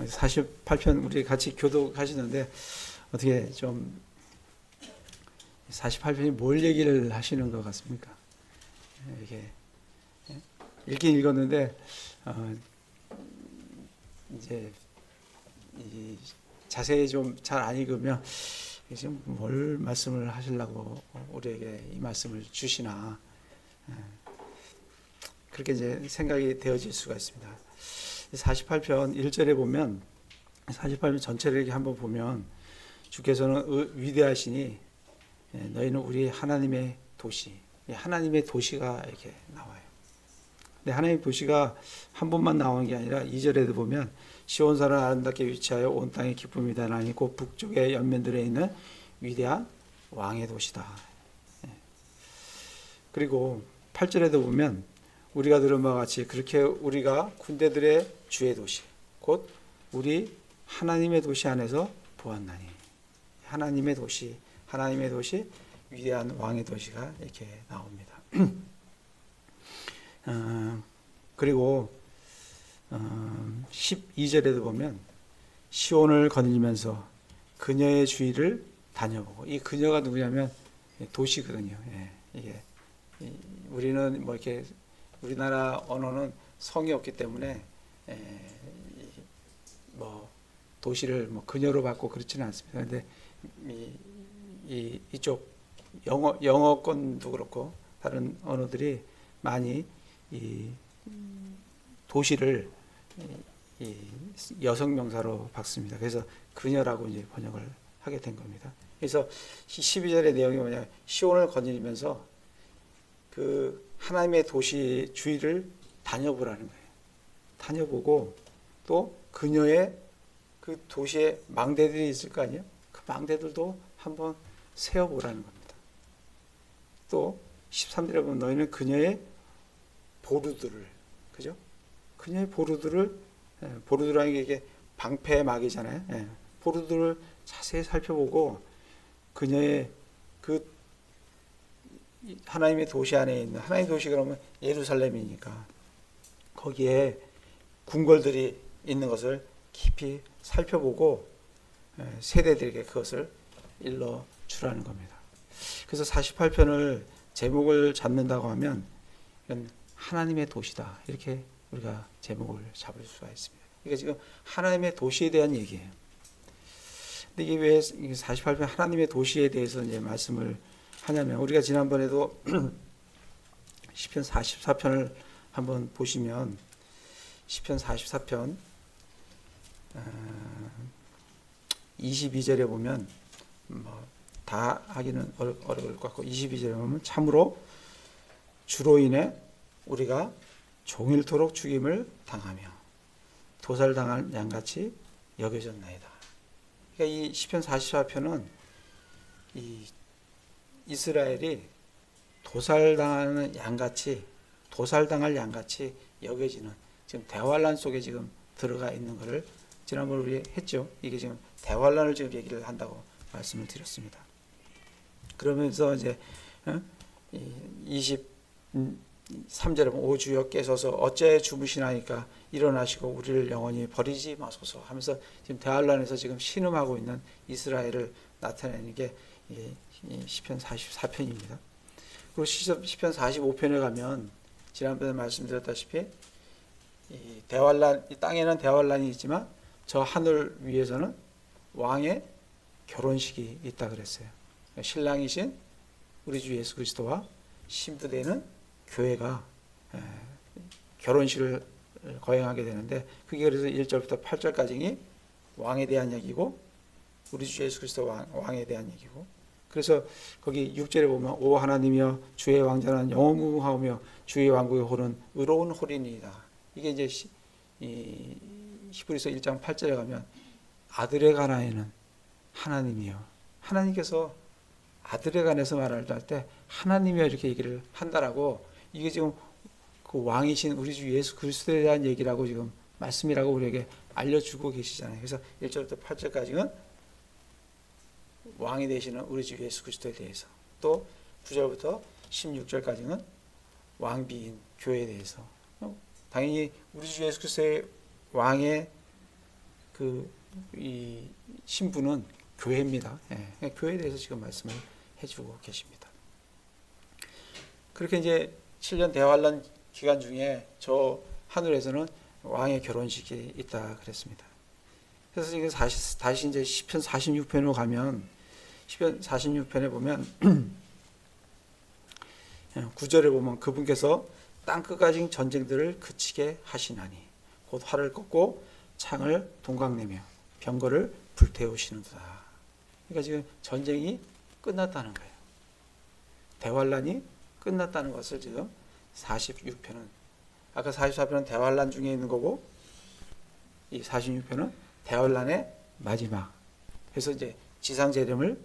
48편 우리 같이 교독하시는데 어떻게 좀 48편이 뭘 얘기를 하시는 것 같습니까? 이게 읽긴 읽었는데 이제 자세히 좀 잘 안 읽으면 지금 뭘 말씀을 하시려고 우리에게 이 말씀을 주시나 그렇게 이제 생각이 되어질 수가 있습니다. 48편 1절에 보면 48편 전체를 이렇게 한번 보면 주께서는 위대하시니 너희는 우리 하나님의 도시, 하나님의 도시가 이렇게 나와요. 근데 하나님의 도시가 한 번만 나오는 게 아니라 2절에도 보면 시온산을 아름답게 위치하여 온 땅의 기쁨이다 나니 곧 북쪽의 연면들에 있는 위대한 왕의 도시다. 그리고 8절에도 보면 우리가 들은 바와 같이 그렇게 우리가 군대들의 주의 도시 곧 우리 하나님의 도시 안에서 보았나니 하나님의 도시 위대한 왕의 도시가 이렇게 나옵니다. 그리고 12절에도 보면 시온을 거닐면서 그녀의 주위를 다녀보고 이 그녀가 누구냐면 도시거든요. 이게 우리는 뭐 이렇게 우리나라 언어는 성이 없기 때문에 뭐 도시를 뭐 그녀로 받고 그렇지는 않습니다. 그런데 이쪽 영어권도 그렇고 다른 언어들이 많이 이 도시를 이 여성 명사로 받습니다. 그래서 그녀라고 이제 번역을 하게 된 겁니다. 그래서 12절의 내용이 뭐냐? 시온을 거닐면서 그 하나님의 도시 주위를 다녀보라는 거예요. 다녀보고 또 그녀의 그 도시에 망대들이 있을 거 아니에요? 그 망대들도 한번 세어보라는 겁니다. 또 13절에 보면 너희는 그녀의 보루들을, 그죠? 그녀의 보루들을, 보루들이라는 게 이게 방패막이잖아요. 보루들을 자세히 살펴보고 그녀의 그 하나님의 도시 안에 있는 하나님의 도시 그러면 예루살렘이니까 거기에 궁궐들이 있는 것을 깊이 살펴보고 세대들에게 그것을 일러 주라는 겁니다. 그래서 48편을 제목을 잡는다고 하면 하나님의 도시다 이렇게 우리가 제목을 잡을 수가 있습니다. 이게 지금 하나님의 도시에 대한 얘기예요. 근데 이게 왜 48편 하나님의 도시에 대해서 이제 말씀을 하냐면 우리가 지난번에도 시편 44편을 한번 보시면 시편 44편 22절에 보면 뭐 다 하기는 어려울 것 같고 22절에 보면 참으로 주로 인해 우리가 종일토록 죽임을 당하며 도살당할 양같이 여겨졌나이다. 그러니까 이 시편 44편은 이 이스라엘이 도살당할 양같이 여겨지는 지금 대환란 속에 지금 들어가 있는 것을 지난번에 우리 했죠. 이게 지금 대환란을 지금 얘기를 한다고 말씀을 드렸습니다. 그러면서 이제 23절에 보면 오 주여 깨소서 어째 주무시나이까 일어나시고 우리를 영원히 버리지 마소서 하면서 지금 대환란에서 지금 신음하고 있는 이스라엘을 나타내는 게 시편 44편입니다. 그리고 시편 45편에 가면 지난번에 말씀드렸다시피 이 땅에는 대환란이 있지만 저 하늘 위에서는 왕의 결혼식이 있다 그랬어요. 신랑이신 우리 주 예수 그리스도와 신부되는 교회가 결혼식을 거행하게 되는데 그게 그래서 1절부터 8절까지 왕에 대한 얘기고 우리 주 예수 그리스도 왕에 대한 얘기고 그래서 거기 6절에 보면 오 하나님이여 주의 왕자는 영원무궁하오며 주의 왕국의 홀은 의로운 홀이니이다. 이게 이제 히브리서 1장 8절에 가면 아들에 관하여는 하나님이여 하나님께서 아들에 관해서 말할 때 하나님이여 이렇게 얘기를 한다라고 이게 지금 그 왕이신 우리 주 예수 그리스도에 대한 얘기라고 지금 말씀이라고 우리에게 알려주고 계시잖아요. 그래서 1절부터 8절까지는 왕이 되시는 우리 주 예수 그리스도에 대해서 또 9절부터 16절까지는 왕비인 교회에 대해서 당연히 우리 주 예수 그리스도의 왕의 이 신부는 교회입니다. 예, 교회에 대해서 지금 말씀을 해주고 계십니다. 그렇게 이제 7년 대환란 기간 중에 저 하늘에서는 왕의 결혼식이 있다 그랬습니다. 그래서 지금 다시 이제 시편 46편으로 가면 시편 46편에 보면 9절에 보면 그분께서 땅 끝까지 전쟁들을 그치게 하시나니 곧 활을 꺾고 창을 동강내며 병거를 불태우시는도다. 그러니까 지금 전쟁이 끝났다는 거예요. 대환란이 끝났다는 것을 지금 46편은, 아까 44편은 대환란 중에 있는 거고 이 46편은 대환란의 마지막. 그래서 이제 지상재림을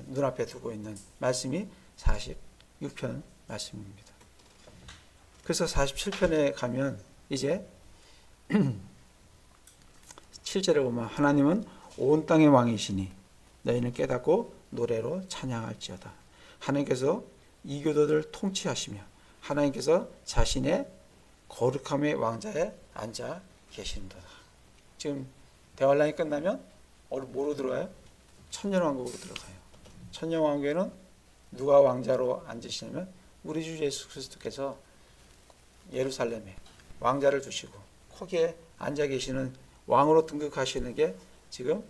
눈앞에 두고 있는 말씀이 46편 말씀입니다. 그래서 47편에 가면 이제 7절에 보면 하나님은 온 땅의 왕이시니 너희는 깨닫고 노래로 찬양할지어다. 하나님께서 이교도들을 통치하시며 하나님께서 자신의 거룩함의 왕자에 앉아 계시는도다. 지금 대환란이 끝나면 뭐로 들어가요? 천년왕국으로 들어가요. 천년왕국에는 누가 왕자로 앉으시냐면 우리 주 예수 그리스도께서 예루살렘에 왕자를 두시고 거기에 앉아 계시는 왕으로 등극하시는 게 지금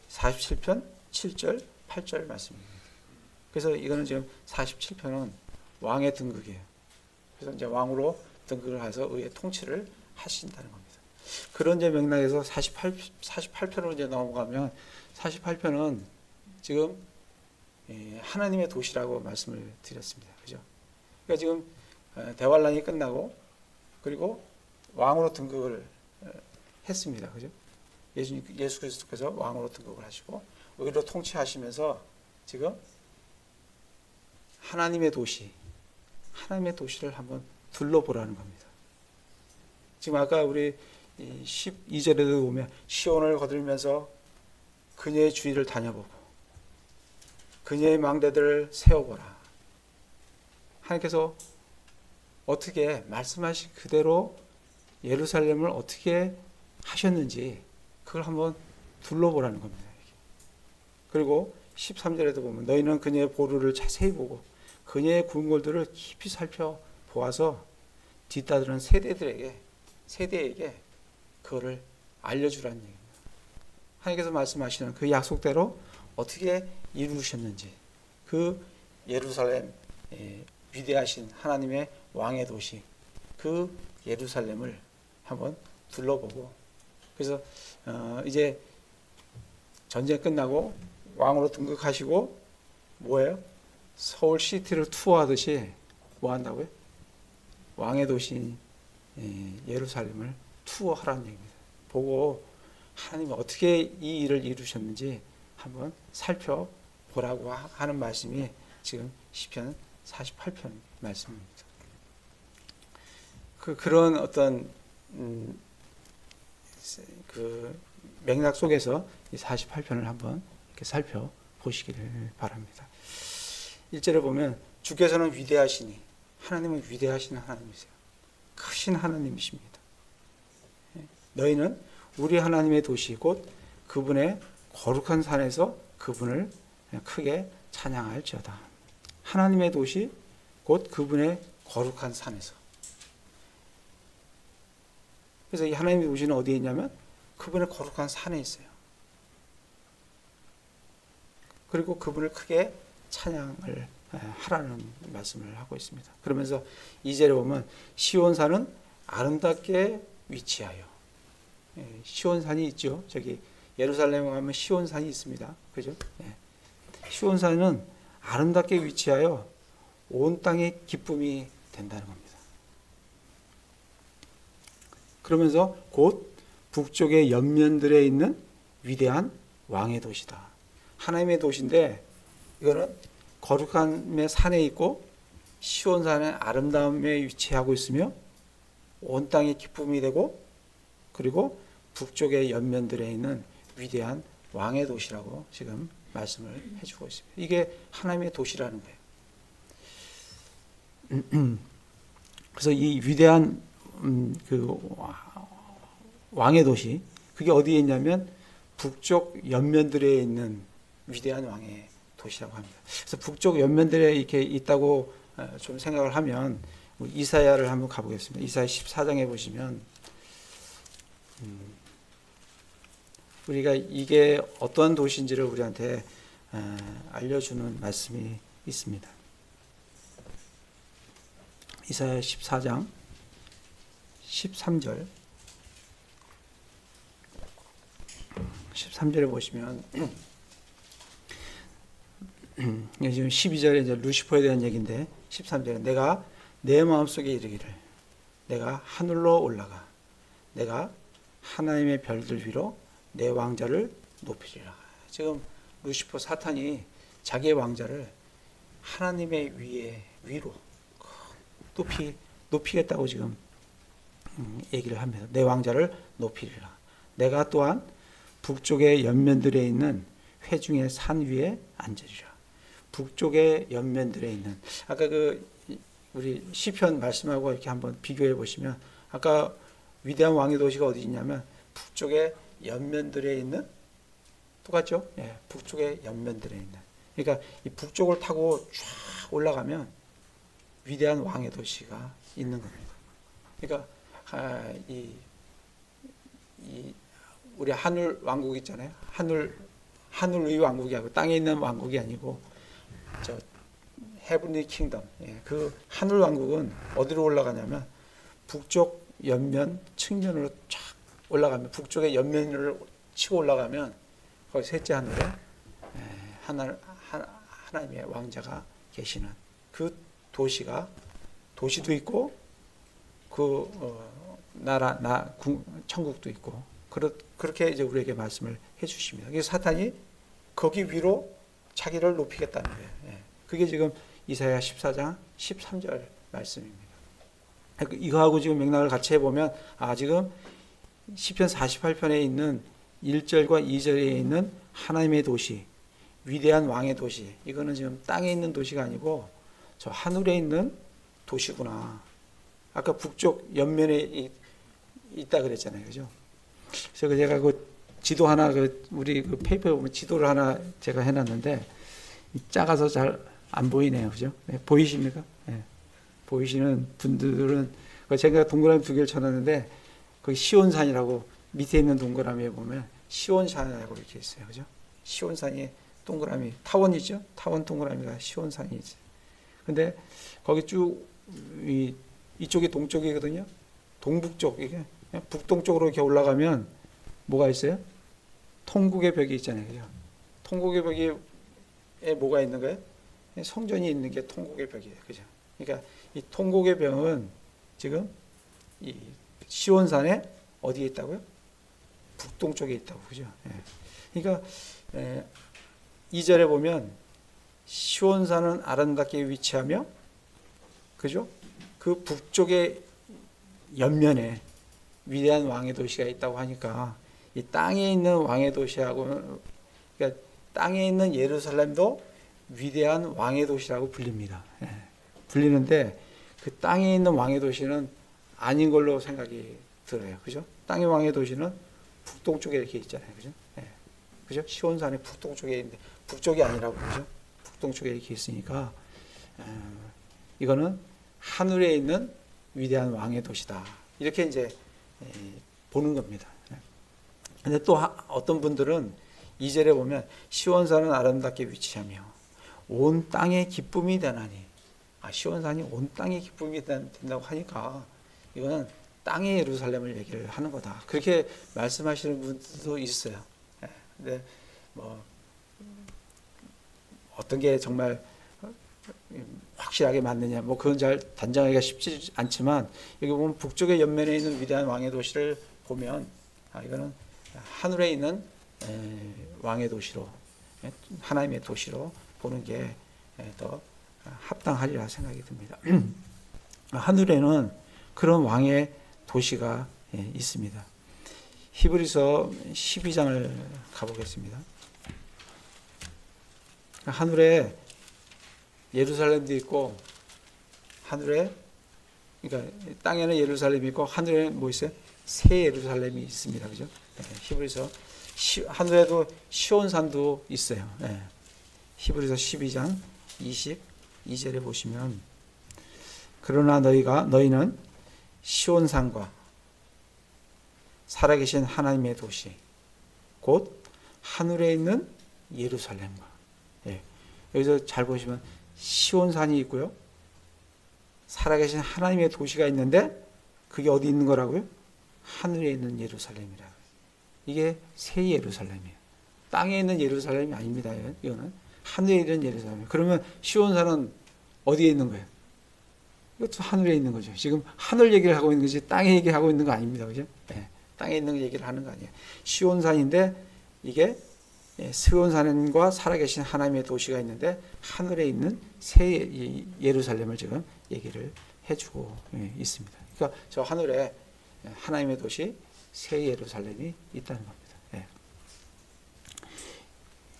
47편 7절 8절 말씀입니다. 그래서 이거는 지금 47편은 왕의 등극이에요. 그래서 이제 왕으로 등극을 해서 의의 통치를 하신다는 겁니다. 그런 이제 맥락에서 48편으로 이제 넘어가면 48편은 지금 하나님의 도시라고 말씀을 드렸습니다. 그죠? 그러니까 지금 대환란이 끝나고 그리고 왕으로 등극을 했습니다. 그죠? 예수 그리스도께서 왕으로 등극을 하시고 의로 통치하시면서 지금 하나님의 도시를 한번 둘러보라는 겁니다. 지금 아까 우리 12절에도 보면 시온을 거들면서 그녀의 주위를 다녀보고 그녀의 망대들을 세워보라. 하나님께서 어떻게 말씀하신 그대로 예루살렘을 어떻게 하셨는지 그걸 한번 둘러보라는 겁니다. 그리고 13절에도 보면 너희는 그녀의 보루를 자세히 보고 그녀의 궁궐들을 깊이 살펴보아서 뒤따르는 세대에게 그거를 알려주라는 얘기입니다. 하나님께서 말씀하시는 그 약속대로 어떻게 이루셨는지 그 예루살렘 위대하신 하나님의 왕의 도시 그 예루살렘을 한번 둘러보고 그래서 이제 전쟁 끝나고 왕으로 등극하시고 뭐예요? 서울 시티를 투어하듯이 뭐 한다고요? 왕의 도시인 예루살렘을 투어하라는 얘기입니다. 보고 하나님이 어떻게 이 일을 이루셨는지 한번 살펴보라고 하는 말씀이 지금 시편 48편 말씀입니다. 그런 어떤 그 맥락 속에서 이 48편을 한번 이렇게 살펴보시기를 바랍니다. 1절에 보면 주께서는 위대하시니 하나님은 위대하신 하나님이세요. 크신 하나님이십니다. 너희는 우리 하나님의 도시 곧 그분의 거룩한 산에서 그분을 크게 찬양할지어다. 하나님의 도시 곧 그분의 거룩한 산에서. 그래서 이 하나님의 도시는 어디에 있냐면 그분의 거룩한 산에 있어요. 그리고 그분을 크게 찬양을 하라는 말씀을 하고 있습니다. 그러면서 2절에 보면 시온산은 아름답게 위치하여. 시온산이 있죠. 저기 예루살렘에 가면 시온산이 있습니다. 그죠? 시온산은 아름답게 위치하여 온 땅의 기쁨이 된다는 겁니다. 그러면서 곧 북쪽의 연면들에 있는 위대한 왕의 도시다. 하나님의 도시인데 이거는 거룩함의 산에 있고 시온산의 아름다움에 위치하고 있으며 온 땅의 기쁨이 되고 그리고 북쪽의 연면들에 있는 위대한 왕의 도시라고 지금 말씀을 해주고 있습니다. 이게 하나님의 도시라는 거예요. 그래서 이 위대한 그 왕의 도시, 그게 어디에 있냐면 북쪽 연면들에 있는 위대한 왕의 도시라고 합니다. 그래서 북쪽 연면들에 이렇게 있다고 좀 생각을 하면 이사야를 한번 가보겠습니다. 이사야 14장에 보시면 우리가 이게 어떤 도시인지를 우리한테 알려주는 말씀이 있습니다. 이사야 14장 13절 13절에 보시면 지금 12절에 이제 루시퍼에 대한 얘기인데 13절에 내가 내 마음속에 이르기를 내가 하늘로 올라가 내가 하나님의 별들 위로 내 왕자를 높이리라. 지금 루시퍼 사탄이 자기의 왕자를 하나님의 위로 높이겠다고 지금 얘기를 합니다. 내 왕자를 높이리라. 내가 또한 북쪽의 연면들에 있는 회중의 산 위에 앉으리라. 북쪽의 연면들에 있는 아까 우리 시편 말씀하고 이렇게 한번 비교해 보시면 아까 위대한 왕의 도시가 어디 있냐면 북쪽의 연면들에 있는 똑같죠? 예, 북쪽의 연면들에 있는. 그러니까 이 북쪽을 타고 쫙 올라가면 위대한 왕의 도시가 있는 겁니다. 그러니까 우리 하늘 왕국 있잖아요. 하늘의 왕국이 아니고 땅에 있는 왕국이 아니고 저 헤븐리 킹덤. 예, 그 하늘 왕국은 어디로 올라가냐면 북쪽 연면 측면으로 쫙 올라가면 북쪽의 연면을 치고 올라가면 거기 셋째 하늘에 하나님의 왕자가 계시는 그 도시도 있고 그 천국도 있고 그렇게 이제 우리에게 말씀을 해주십니다. 그래서 사탄이 거기 위로 자기를 높이겠다는 거예요. 예. 그게 지금 이사야 14장 13절 말씀입니다. 이거하고 지금 맥락을 같이 해보면 지금 시편 48편에 있는 1절과 2절에 있는 하나님의 도시, 위대한 왕의 도시, 이거는 지금 땅에 있는 도시가 아니고 저 하늘에 있는 도시구나. 아까 북쪽 옆면에 있다 그랬잖아요, 그죠? 그래서 제가 지도 하나 우리 페이퍼에 보면 지도를 하나 제가 해놨는데 작아서 잘 안 보이네요, 그죠? 네, 보이십니까? 네. 보이시는 분들은 제가 동그라미 2개를 쳐놨는데 거기 시온산이라고 밑에 있는 동그라미에 보면 시온산이라고 이렇게 있어요, 그죠? 시온산이 동그라미 타원 있죠? 타원 동그라미가 시온산이 있어요. 근데 거기 쭉 이쪽이 동쪽이거든요. 동북쪽 이게 북동쪽으로 이렇게 올라가면 뭐가 있어요? 통곡의 벽이 있잖아요, 그죠? 통곡의 벽에 뭐가 있는 거예요? 성전이 있는 게 통곡의 벽이에요, 그죠? 그러니까 이 통곡의 벽은 지금 이 시온산에 어디에 있다고요? 북동쪽에 있다고, 그죠? 예. 그러니까 2절에 보면 시온산은 아름답게 위치하며, 그죠? 그 북쪽의 옆면에 위대한 왕의 도시가 있다고 하니까 이 땅에 있는 왕의 도시하고, 그러니까 땅에 있는 예루살렘도 위대한 왕의 도시라고 불립니다. 예. 불리는데 그 땅에 있는 왕의 도시는 아닌 걸로 생각이 들어요, 그죠? 땅의 왕의 도시는 북동쪽에 이렇게 있잖아요, 그죠? 예. 그죠? 시온산의 북동쪽에 있는데 북쪽이 아니라고, 그죠? 북동쪽에 이렇게 있으니까 이거는 하늘에 있는 위대한 왕의 도시다. 이렇게 이제 보는 겁니다. 근데 또 어떤 분들은 2절에 보면 시온산은 아름답게 위치하며 온 땅의 기쁨이 되나니, 시온산이 온 땅의 기쁨이 된다고 하니까 이거는 땅의 예루살렘을 얘기를 하는 거다. 그렇게 말씀하시는 분들도 있어요. 근데 뭐 어떤 게 정말 확실하게 맞느냐, 뭐 그건 잘 단정하기가 쉽지 않지만 여기 보면 북쪽의 옆면에 있는 위대한 왕의 도시를 보면 이거는 하늘에 있는 왕의 도시로, 하나님의 도시로 보는 게 더 합당하리라 생각이 듭니다. 하늘에는 그런 왕의 도시가 있습니다. 히브리서 12장을 가보겠습니다. 하늘에 예루살렘도 있고, 하늘에, 그러니까 땅에는 예루살렘이 있고 하늘에는 뭐 있어요? 새 예루살렘이 있습니다. 그죠? 예, 히브리서 하늘에도 시온산도 있어요. 예. 히브리서 12장 22절에 보시면 그러나 너희는 시온산과 살아계신 하나님의 도시 곧 하늘에 있는 예루살렘과 예. 여기서 잘 보시면 시온산이 있고요. 살아계신 하나님의 도시가 있는데 그게 어디 있는 거라고요? 하늘에 있는 예루살렘이라. 이게 새 예루살렘이에요. 땅에 있는 예루살렘이 아닙니다. 이거는 하늘에 있는 예루살렘. 그러면 시온산은 어디에 있는 거예요? 이것도 하늘에 있는 거죠. 지금 하늘 얘기를 하고 있는 거지 땅에 얘기하고 있는 거 아닙니다. 그죠? 네. 땅에 있는 얘기를 하는 거 아니에요. 시온산인데 이게 시온산과 살아계신 하나님의 도시가 있는데 하늘에 있는 새 예루살렘을 지금 얘기를 해주고 있습니다. 그러니까 저 하늘에 하나님의 도시 새 예루살렘이 있다는 겁니다. 예.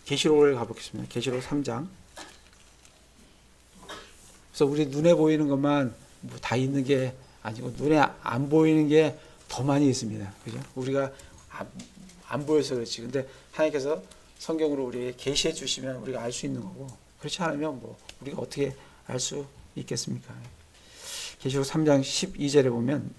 계시록을 가보겠습니다. 계시록 3장. 그래서 우리 눈에 보이는 것만 뭐 다 있는 게 아니고 눈에 안 보이는 게 더 많이 있습니다. 그죠? 우리가 안 보여서 그렇지. 근데 하나님께서 성경으로 우리에게 계시해 주시면 우리가 알 수 있는 거고 그렇지 않으면 뭐 우리가 어떻게 알 수 있겠습니까? 계시록 3장 12절에 보면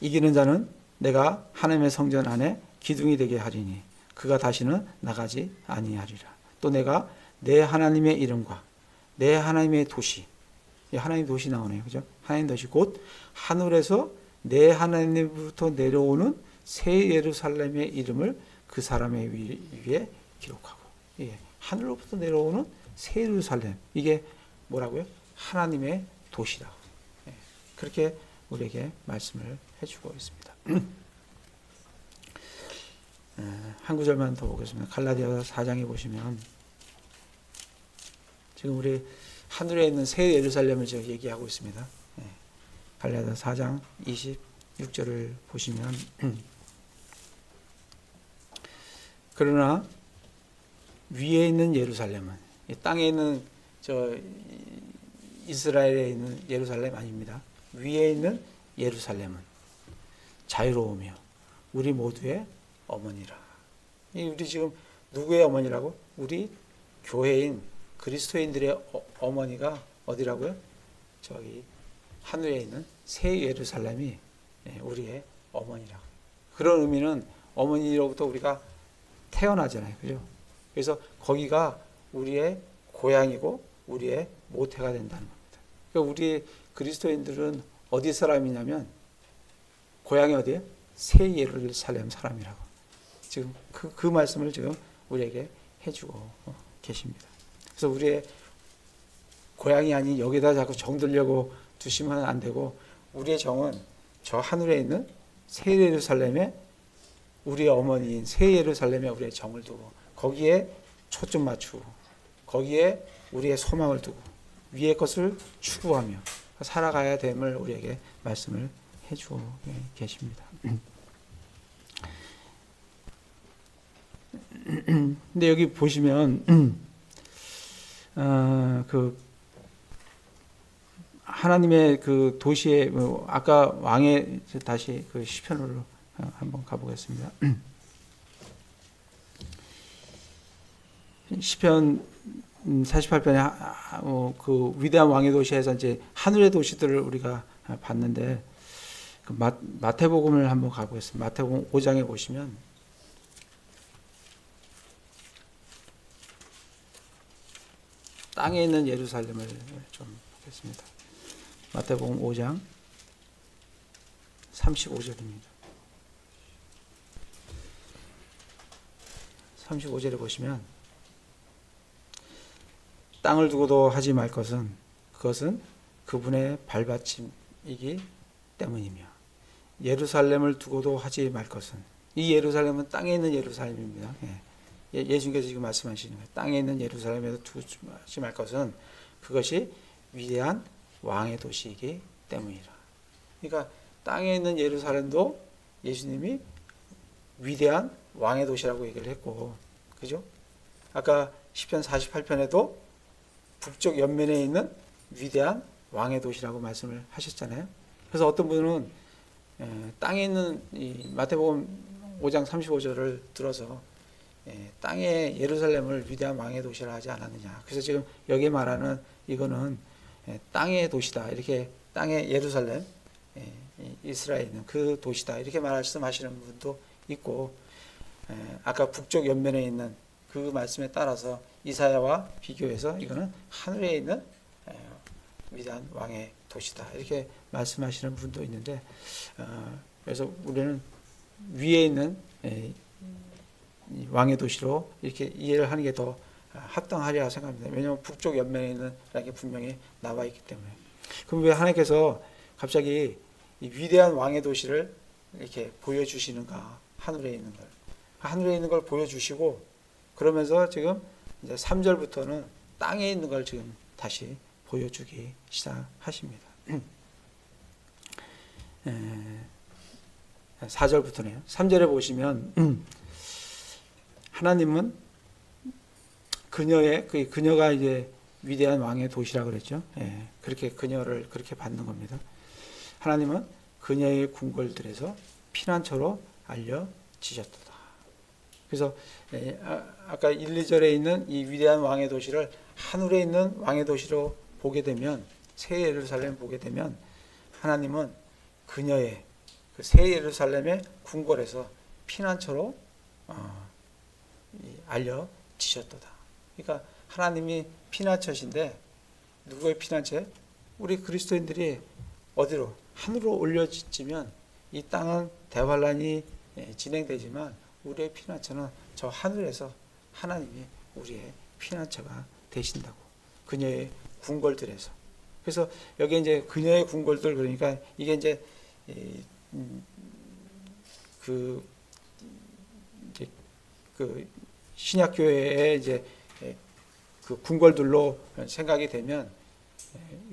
이기는 자는 내가 하나님의 성전 안에 기둥이 되게 하리니 그가 다시는 나가지 아니하리라. 또 내가 내 하나님의 이름과 내 하나님의 도시, 하나님 도시 나오네요. 그죠? 하나님 도시 곧 하늘에서 내 하나님부터 내려오는 새 예루살렘의 이름을 그 사람의 위에 기록하고. 예, 하늘로부터 내려오는 새 예루살렘. 이게 뭐라고요? 하나님의 도시다. 예, 그렇게 우리에게 말씀을 해주고 있습니다. 한 구절만 더 보겠습니다. 갈라디아서 4장에 보시면 지금 우리 하늘에 있는 새 예루살렘을 지금 얘기하고 있습니다. 갈라디아서 4장 26절을 보시면 그러나 위에 있는 예루살렘은 땅에 있는 저 이스라엘에 있는 예루살렘 아닙니다. 위에 있는 예루살렘은 자유로우며 우리 모두의 어머니라. 우리 지금 누구의 어머니라고? 우리 교회인 그리스도인들의 어머니가 어디라고요? 저기 하늘에 있는 새 예루살렘이 우리의 어머니라고. 그런 의미는 어머니로부터 우리가 태어나잖아요. 그죠? 그래서 거기가 우리의 고향이고 우리의 모태가 된다는 겁니다. 그러니까 우리 그리스도인들은 어디 사람이냐면 고향이 어디예요? 새 예루살렘 사람이라고. 지금 그 말씀을 지금 우리에게 해주고 계십니다. 그래서 우리의 고향이 아닌 여기다 자꾸 정들려고 두시면 안 되고 우리의 정은 저 하늘에 있는 새 예루살렘에 우리의 어머니인 새 예루살렘에 우리의 정을 두고 거기에 초점 맞추고 거기에 우리의 소망을 두고 위의 것을 추구하며 살아가야 됨을 우리에게 말씀을 해주고 계십니다. 근데 여기 보시면 그 하나님의 그 도시에 아까 왕의 다시 그 시편으로 한번 가보겠습니다. 시편 48편에 그 위대한 왕의 도시에서 이제 하늘의 도시들을 우리가 봤는데 그 마태복음을 한번 가보겠습니다. 마태복음 5장에 보시면 땅에 있는 예루살렘을 좀 보겠습니다. 마태복음 5장 35절입니다. 35절에 보시면 땅을 두고도 하지 말 것은 그것은 그분의 발받침이기 때문이며 예루살렘을 두고도 하지 말 것은 이 예루살렘은 땅에 있는 예루살렘입니다. 예수님께서 지금 말씀하시는 거예요. 땅에 있는 예루살렘에서 두지 말 것은 그것이 위대한 왕의 도시이기 때문이라. 그러니까 땅에 있는 예루살렘도 예수님이 위대한 왕의 도시라고 얘기를 했고, 그죠? 아까 시편 48편에도 북쪽 옆면에 있는 위대한 왕의 도시라고 말씀을 하셨잖아요. 그래서 어떤 분은 땅에 있는 이 마태복음 5장 35절을 들어서 땅에 예루살렘을 위대한 왕의 도시라 하지 않았느냐. 그래서 지금 여기 말하는 이거는 땅의 도시다. 이렇게 땅의 예루살렘, 이스라엘에 있는 그 도시다. 이렇게 말씀하시는 분도 있고, 아까 북쪽 옆면에 있는 그 말씀에 따라서 이사야와 비교해서 이거는 하늘에 있는 위대한 왕의 도시다. 이렇게 말씀하시는 분도 있는데, 그래서 우리는 위에 있는 왕의 도시로 이렇게 이해를 하는 게 더 합당하리라 생각합니다. 왜냐하면 북쪽 옆면에 있는 게 분명히 나와 있기 때문에. 그럼 왜 하나님께서 갑자기 이 위대한 왕의 도시를 이렇게 보여주시는가? 하늘에 있는 걸. 하늘에 있는 걸 보여주시고, 그러면서 지금 이제 3절부터는 땅에 있는 걸 지금 다시 보여주기 시작하십니다. 4절부터네요. 3절에 보시면 하나님은 그녀가 이제 위대한 왕의 도시라 그랬죠. 그렇게 그녀를 그렇게 받는 겁니다. 하나님은 그녀의 궁궐들에서 피난처로 알려지셨도다. 그래서 아까 1, 2절에 있는 이 위대한 왕의 도시를 하늘에 있는 왕의 도시로 보게 되면, 새 예루살렘 보게 되면 하나님은 그녀의 그 새 예루살렘의 궁궐에서 피난처로 알려지셨도다. 그러니까 하나님이 피난처신데, 누구의 피난처? 우리 그리스도인들이 어디로? 하늘로 올려지면 이 땅은 대환란이 진행되지만 우리의 피난처는 저 하늘에서 하나님이 우리의 피난처가 되신다고. 그녀의 궁궐들에서. 그래서 여기 이제 그녀의 궁궐들, 그러니까 이게 이제 그 신약교회의 이제 그 궁궐들로 생각이 되면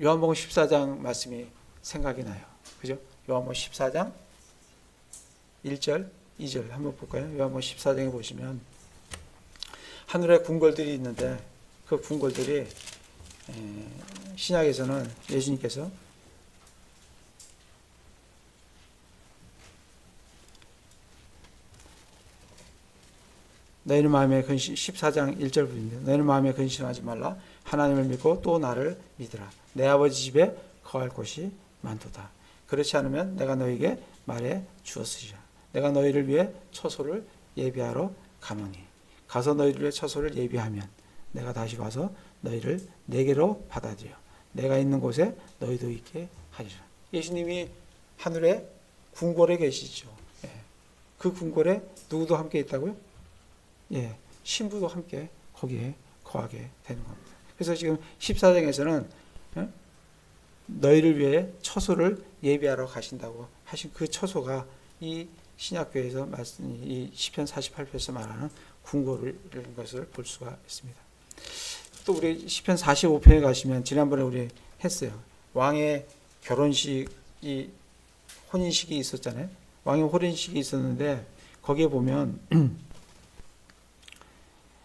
요한복음 14장 말씀이 생각이 나요. 그죠? 요한복음 14장 1절, 2절 한번 볼까요? 요한복음 14장에 보시면 하늘에 궁궐들이 있는데, 그 궁궐들이 신약에서는 예수님께서 너희는 마음에 14장 1절부터인데, 너희는 마음에 근심하지 말라. 하나님을 믿고 또 나를 믿으라. 내 아버지 집에 거할 곳이 많도다. 그렇지 않으면 내가 너희에게 말해 주었으리라. 내가 너희를 위해 처소를 예비하러 가노니, 가서 너희를 위해 처소를 예비하면 내가 다시 와서 너희를 내게로 받아들여 내가 있는 곳에 너희도 있게 하리라. 예수님이 하늘에 궁궐에 계시죠. 그 궁궐에 누구도 함께 있다고요? 신부도 함께 거기에 거하게 되는 겁니다. 그래서 지금 14장에서는 너희를 위해 처소를 예비하러 가신다고 하신 그 처소가 이 신약교회에서 이 시편 48편에서 말하는 궁궐인 것을 볼 수가 있습니다. 또 우리 시편 45편에 가시면, 지난번에 우리 했어요. 왕의 결혼식이, 혼인식이 있었잖아요. 왕의 혼인식이 있었는데, 거기에 보면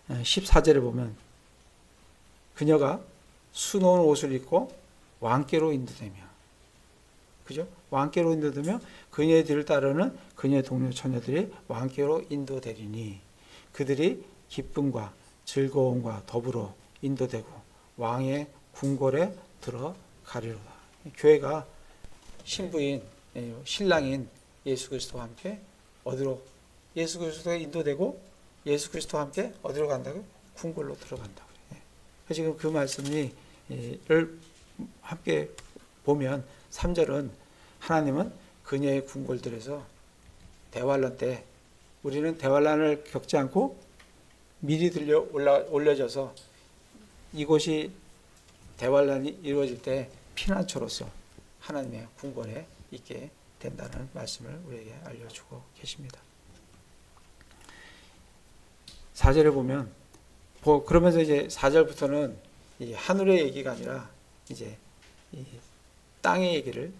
14절에 보면 그녀가 수놓은 옷을 입고 왕께로 인도되며, 그죠? 왕께로 인도되며 그녀의 뒤를 따르는 그녀의 동료 처녀들이 왕께로 인도되리니 그들이 기쁨과 즐거움과 더불어 인도되고 왕의 궁궐에 들어가리로다. 교회가 신부인, 신랑인 예수 그리스도와 함께 어디로? 예수 그리스도에 인도되고 예수 그리스도와 함께 어디로 간다고요? 궁궐로 들어간다고요. 지금 그 말씀을 함께 보면 3절은 하나님은 그녀의 궁궐들에서 대환란 때, 우리는 대환란을 겪지 않고 미리 올려져서 이곳이 대환란이 이루어질 때 피난처로서 하나님의 궁궐에 있게 된다는 말씀을 우리에게 알려주고 계십니다. 4절에 보면, 그러면서 이제 4절부터는 이 하늘의 얘기가 아니라 이제 이 땅의 얘기를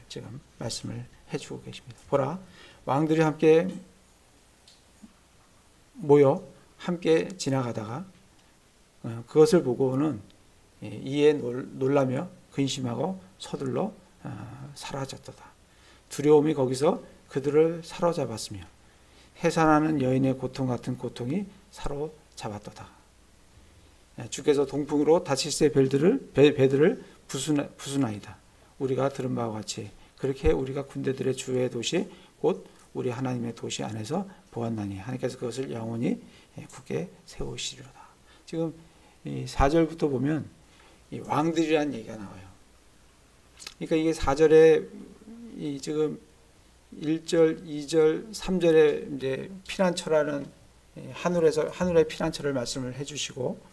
지금 말씀을 해주고 계십니다. 보라, 왕들이 함께 모여 함께 지나가다가 그것을 보고는 이에 놀라며 근심하고 서둘러 사라졌도다. 두려움이 거기서 그들을 사로잡았으며 해산하는 여인의 고통 같은 고통이 사로잡았도다. 주께서 동풍으로 다시스의 배들을 부수나이다. 우리가 들은 바와 같이 그렇게 우리가 군대들의 주의 도시 곧 우리 하나님의 도시 안에서 보았나니 하나님께서 그것을 영원히 굳게 세우시리로다. 지금 이 4절부터 보면 이 왕들이라는 얘기가 나와요. 그러니까 이게 4절에 이 지금 1절, 2절, 3절에 이제 피난처라는 하늘의 피난처를 말씀을 해주시고,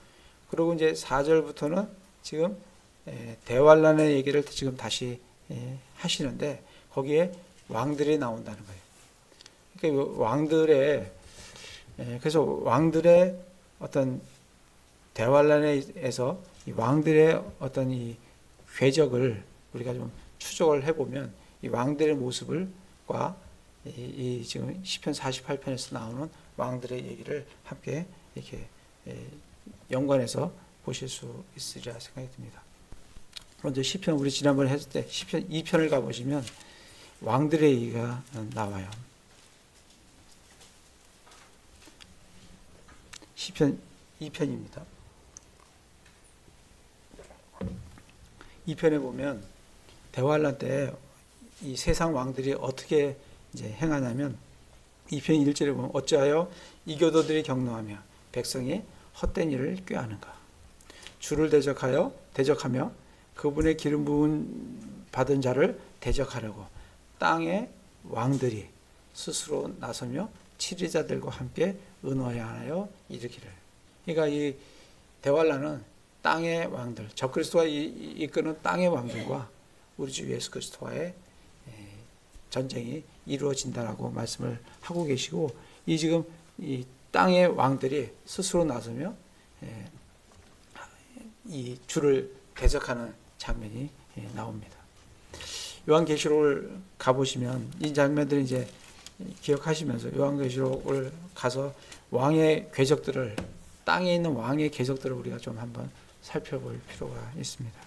그리고 이제 4절부터는 지금 대환란의 얘기를 지금 다시 하시는데 거기에 왕들이 나온다는 거예요. 그러니까 왕들의 그래서 왕들의 어떤 대환란에서 이 왕들의 어떤 이 궤적을 우리가 좀 추적을 해보면 이 왕들의 모습을과 이 지금 시편 48편에서 나오는 왕들의 얘기를 함께 이렇게 연관해서 보실 수 있으리라 생각이 듭니다. 먼저 시편 우리 지난번에 했을 때 시편 2편을 가보시면 왕들의 얘기가 나와요. 시편 2편입니다. 2편에 보면 대환란 때 이 세상 왕들이 어떻게 이제 행하냐면 2편 1절에 보면 어찌하여 이교도들이 격노하며 백성이 헛된 일을 꾀하는가. 주를 대적하며 그분의 기름 부은 받은 자를 대적하려고 땅의 왕들이 스스로 나서며 치리자들과 함께 은화하여 일으키를. 그러니까 이 대환란은 땅의 왕들, 적그리스도가 이끄는 땅의 왕들과 우리 주 예수 그리스도와의 전쟁이 이루어진다라고 말씀을 하고 계시고, 이 지금 이 땅의 왕들이 스스로 나서며 이 주를 대적하는 장면이 나옵니다. 요한계시록을 가보시면 이 장면들을 이제 기억하시면서 요한계시록을 가서 왕의 궤적들을, 땅에 있는 왕의 궤적들을 우리가 좀 한번 살펴볼 필요가 있습니다.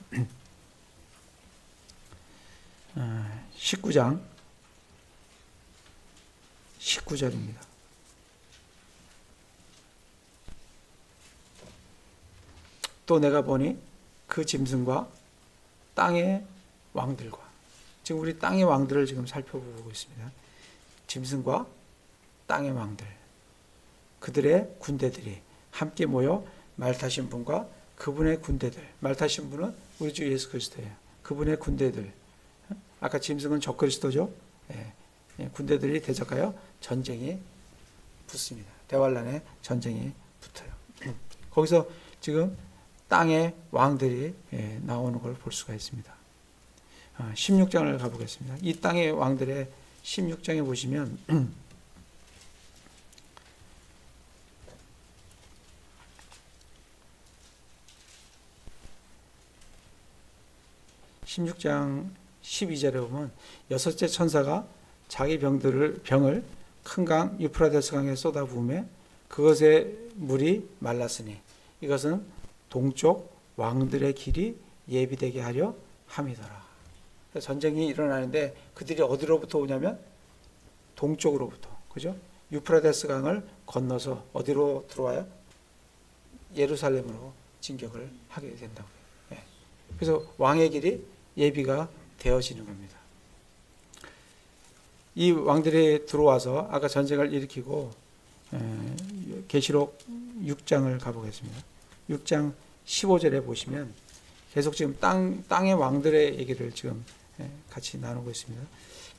19절입니다. 또 내가 보니 그 짐승과 땅의 왕들과, 지금 우리 땅의 왕들을 지금 살펴보고 있습니다. 짐승과 땅의 왕들, 그들의 군대들이 함께 모여 말 타신 분과 그분의 군대들, 말 타신 분은 우리 주 예수 그리스도예요. 그분의 군대들, 아까 짐승은 적그리스도죠. 군대들이 대적하여 전쟁이 붙습니다. 대환란의 전쟁이 붙어요. 거기서 지금 땅의 왕들이 나오는 걸 볼 수가 있습니다. 16장을 가보겠습니다. 이 땅의 왕들의 16장에 보시면 16장 12절에 보면 여섯째 천사가 자기 병을 큰 강 유프라데스 강에 쏟아부으매 그것의 물이 말랐으니 이것은 동쪽 왕들의 길이 예비되게 하려 함이더라. 전쟁이 일어나는데 그들이 어디로부터 오냐면 동쪽으로부터, 그죠? 유프라데스 강을 건너서 어디로 들어와요? 예루살렘으로 진격을 하게 된다고요. 그래서 왕의 길이 예비가 되어지는 겁니다. 이 왕들이 들어와서 아까 전쟁을 일으키고, 계시록 6장을 가보겠습니다. 6장 15절에 보시면 계속 지금 땅의 왕들의 얘기를 지금 같이 나누고 있습니다.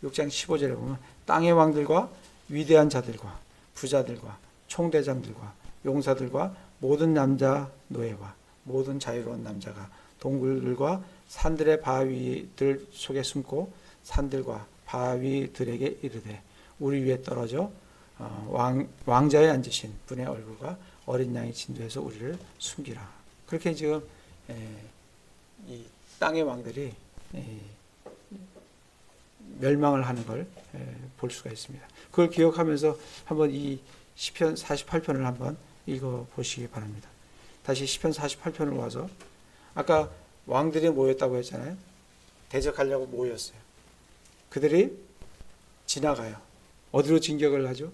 6장 15절에 보면 땅의 왕들과 위대한 자들과 부자들과 총대장들과 용사들과 모든 남자 노예와 모든 자유로운 남자가 동굴들과 산들의 바위들 속에 숨고 산들과 바위들에게 이르되 우리 위에 떨어져 왕자에 앉으신 분의 얼굴과 어린 양의 진도에서 우리를 숨기라. 그렇게 지금 이 땅의 왕들이 멸망을 하는 걸 볼 수가 있습니다. 그걸 기억하면서 한번 이 시편 48편을 한번 읽어 보시기 바랍니다. 다시 시편 48편을 와서 아까 왕들이 모였다고 했잖아요. 대적하려고 모였어요. 그들이 지나가요. 어디로 진격을 하죠?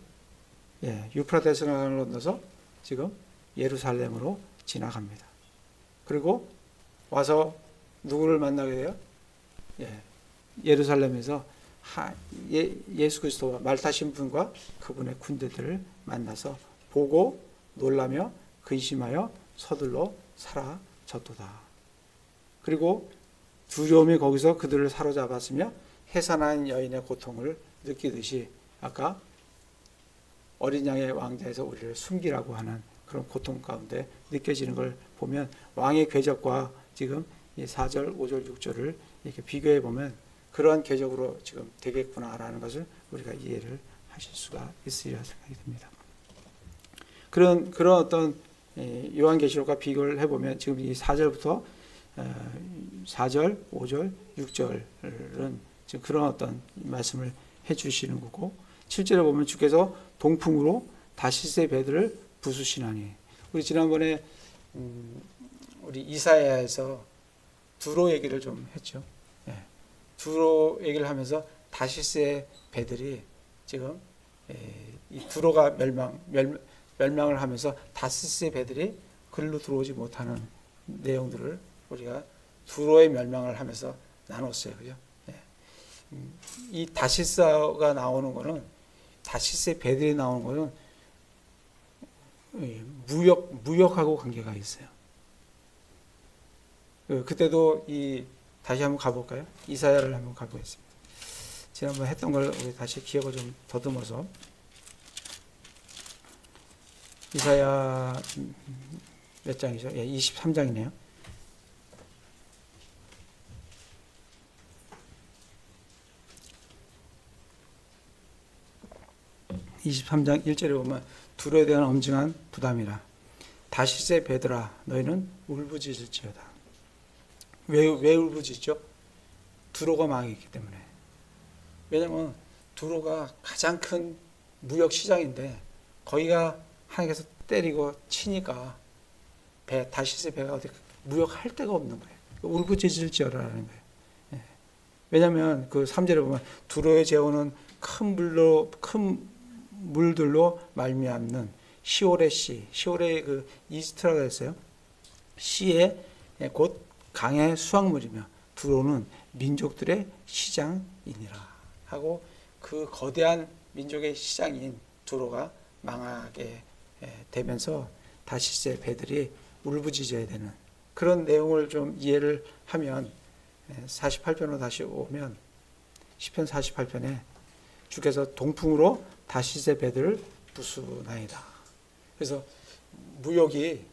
예, 유프라테스 강을 건너서 지금 예루살렘으로 지나갑니다. 그리고 와서 누구를 만나게 돼요? 예, 예루살렘에서 예수 그리스도와 말 타신 분과 그분의 군대들을 만나서 보고 놀라며 근심하여 서둘러 사라졌도다. 그리고 두려움이 거기서 그들을 사로잡았으며 해산한 여인의 고통을 느끼듯이 아까 어린 양의 왕자에서 우리를 숨기라고 하는 그런 고통 가운데 느껴지는 걸 보면 왕의 궤적과 지금 이 4절, 5절, 6절을 이렇게 비교해 보면 그러한 궤적으로 지금 되겠구나라는 것을 우리가 이해를 하실 수가 있으리라 생각이 듭니다. 그런 어떤 요한계시록과 비교를 해보면 지금 이 4절부터 4절, 5절, 6절은 지금 그런 어떤 말씀을 해주시는 거고 7절에 보면 주께서 동풍으로 다시스의 배들을 부수시나니 우리 지난번에 우리 이사야에서 두로 얘기를 좀 했죠. 예. 두로 얘기를 하면서 다시스의 배들이 지금 이 두로가 멸망을 하면서 다시스의 배들이 글로 들어오지 못하는 내용들을 우리가 두로의 멸망을 하면서 나눴어요. 그죠? 예. 이 다시스가 나오는 거는 다시스의 배들이 나오는 거는 무역하고 관계가 있어요. 그때도 다시 한번 가볼까요? 이사야를 한번 가보겠습니다. 지난번 했던 걸 우리 다시 기억을 좀 더듬어서 이사야 몇 장이죠? 예, 23장이네요. 23장 1절에 보면 두로에 대한 엄중한 부담이라 다시스의 배들아 너희는 울부짖을지어다. 왜 울부짖죠? 두로가 망했기 때문에. 왜냐하면 두로가 가장 큰 무역 시장인데 거기가 하나님께서 때리고 치니까 다시스의 배가 어디 무역할 데가 없는 거예요. 울부짖을지어라는 거예요. 예. 왜냐하면 그 3절에 보면 두로의 재호는 큰 물들로 말미암는 시올의 씨, 시올의 그 이스트라고 했어요. 시에 곧 강의 수확물이며 두로는 민족들의 시장이니라 하고 그 거대한 민족의 시장인 두로가 망하게 되면서 다시스의 배들이 울부짖어야 되는 그런 내용을 좀 이해를 하면 48편으로 다시 오면 시편 48편에 주께서 동풍으로 다시스의 배들을 부수나이다. 그래서 무역이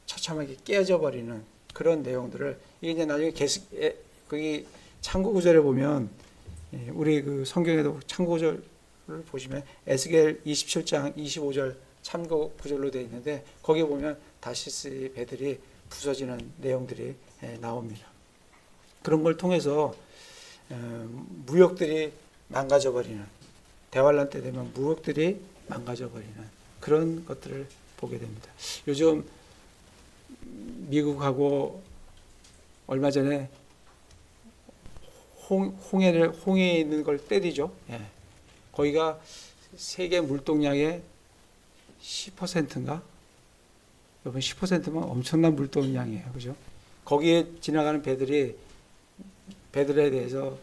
처참하게 깨져 버리는 그런 내용들을 이게 이제 나중에 거기 참고 구절에 보면 우리 그 성경에도 참고 구절을 보시면 에스겔 27장 25절 참고 구절로 되어 있는데 거기에 보면 다시스 배들이 부서지는 내용들이 나옵니다. 그런 걸 통해서 무역들이 망가져 버리는 대환란 때 되면 무역들이 망가져 버리는 그런 것들을 보게 됩니다. 요즘 미국하고 얼마 전에 홍해에 있는 걸 때리죠. 예. 거기가 세계 물동량의 10%인가? 여러분 10%면 엄청난 물동량이에요. 그죠? 거기에 지나가는 배들에 대해서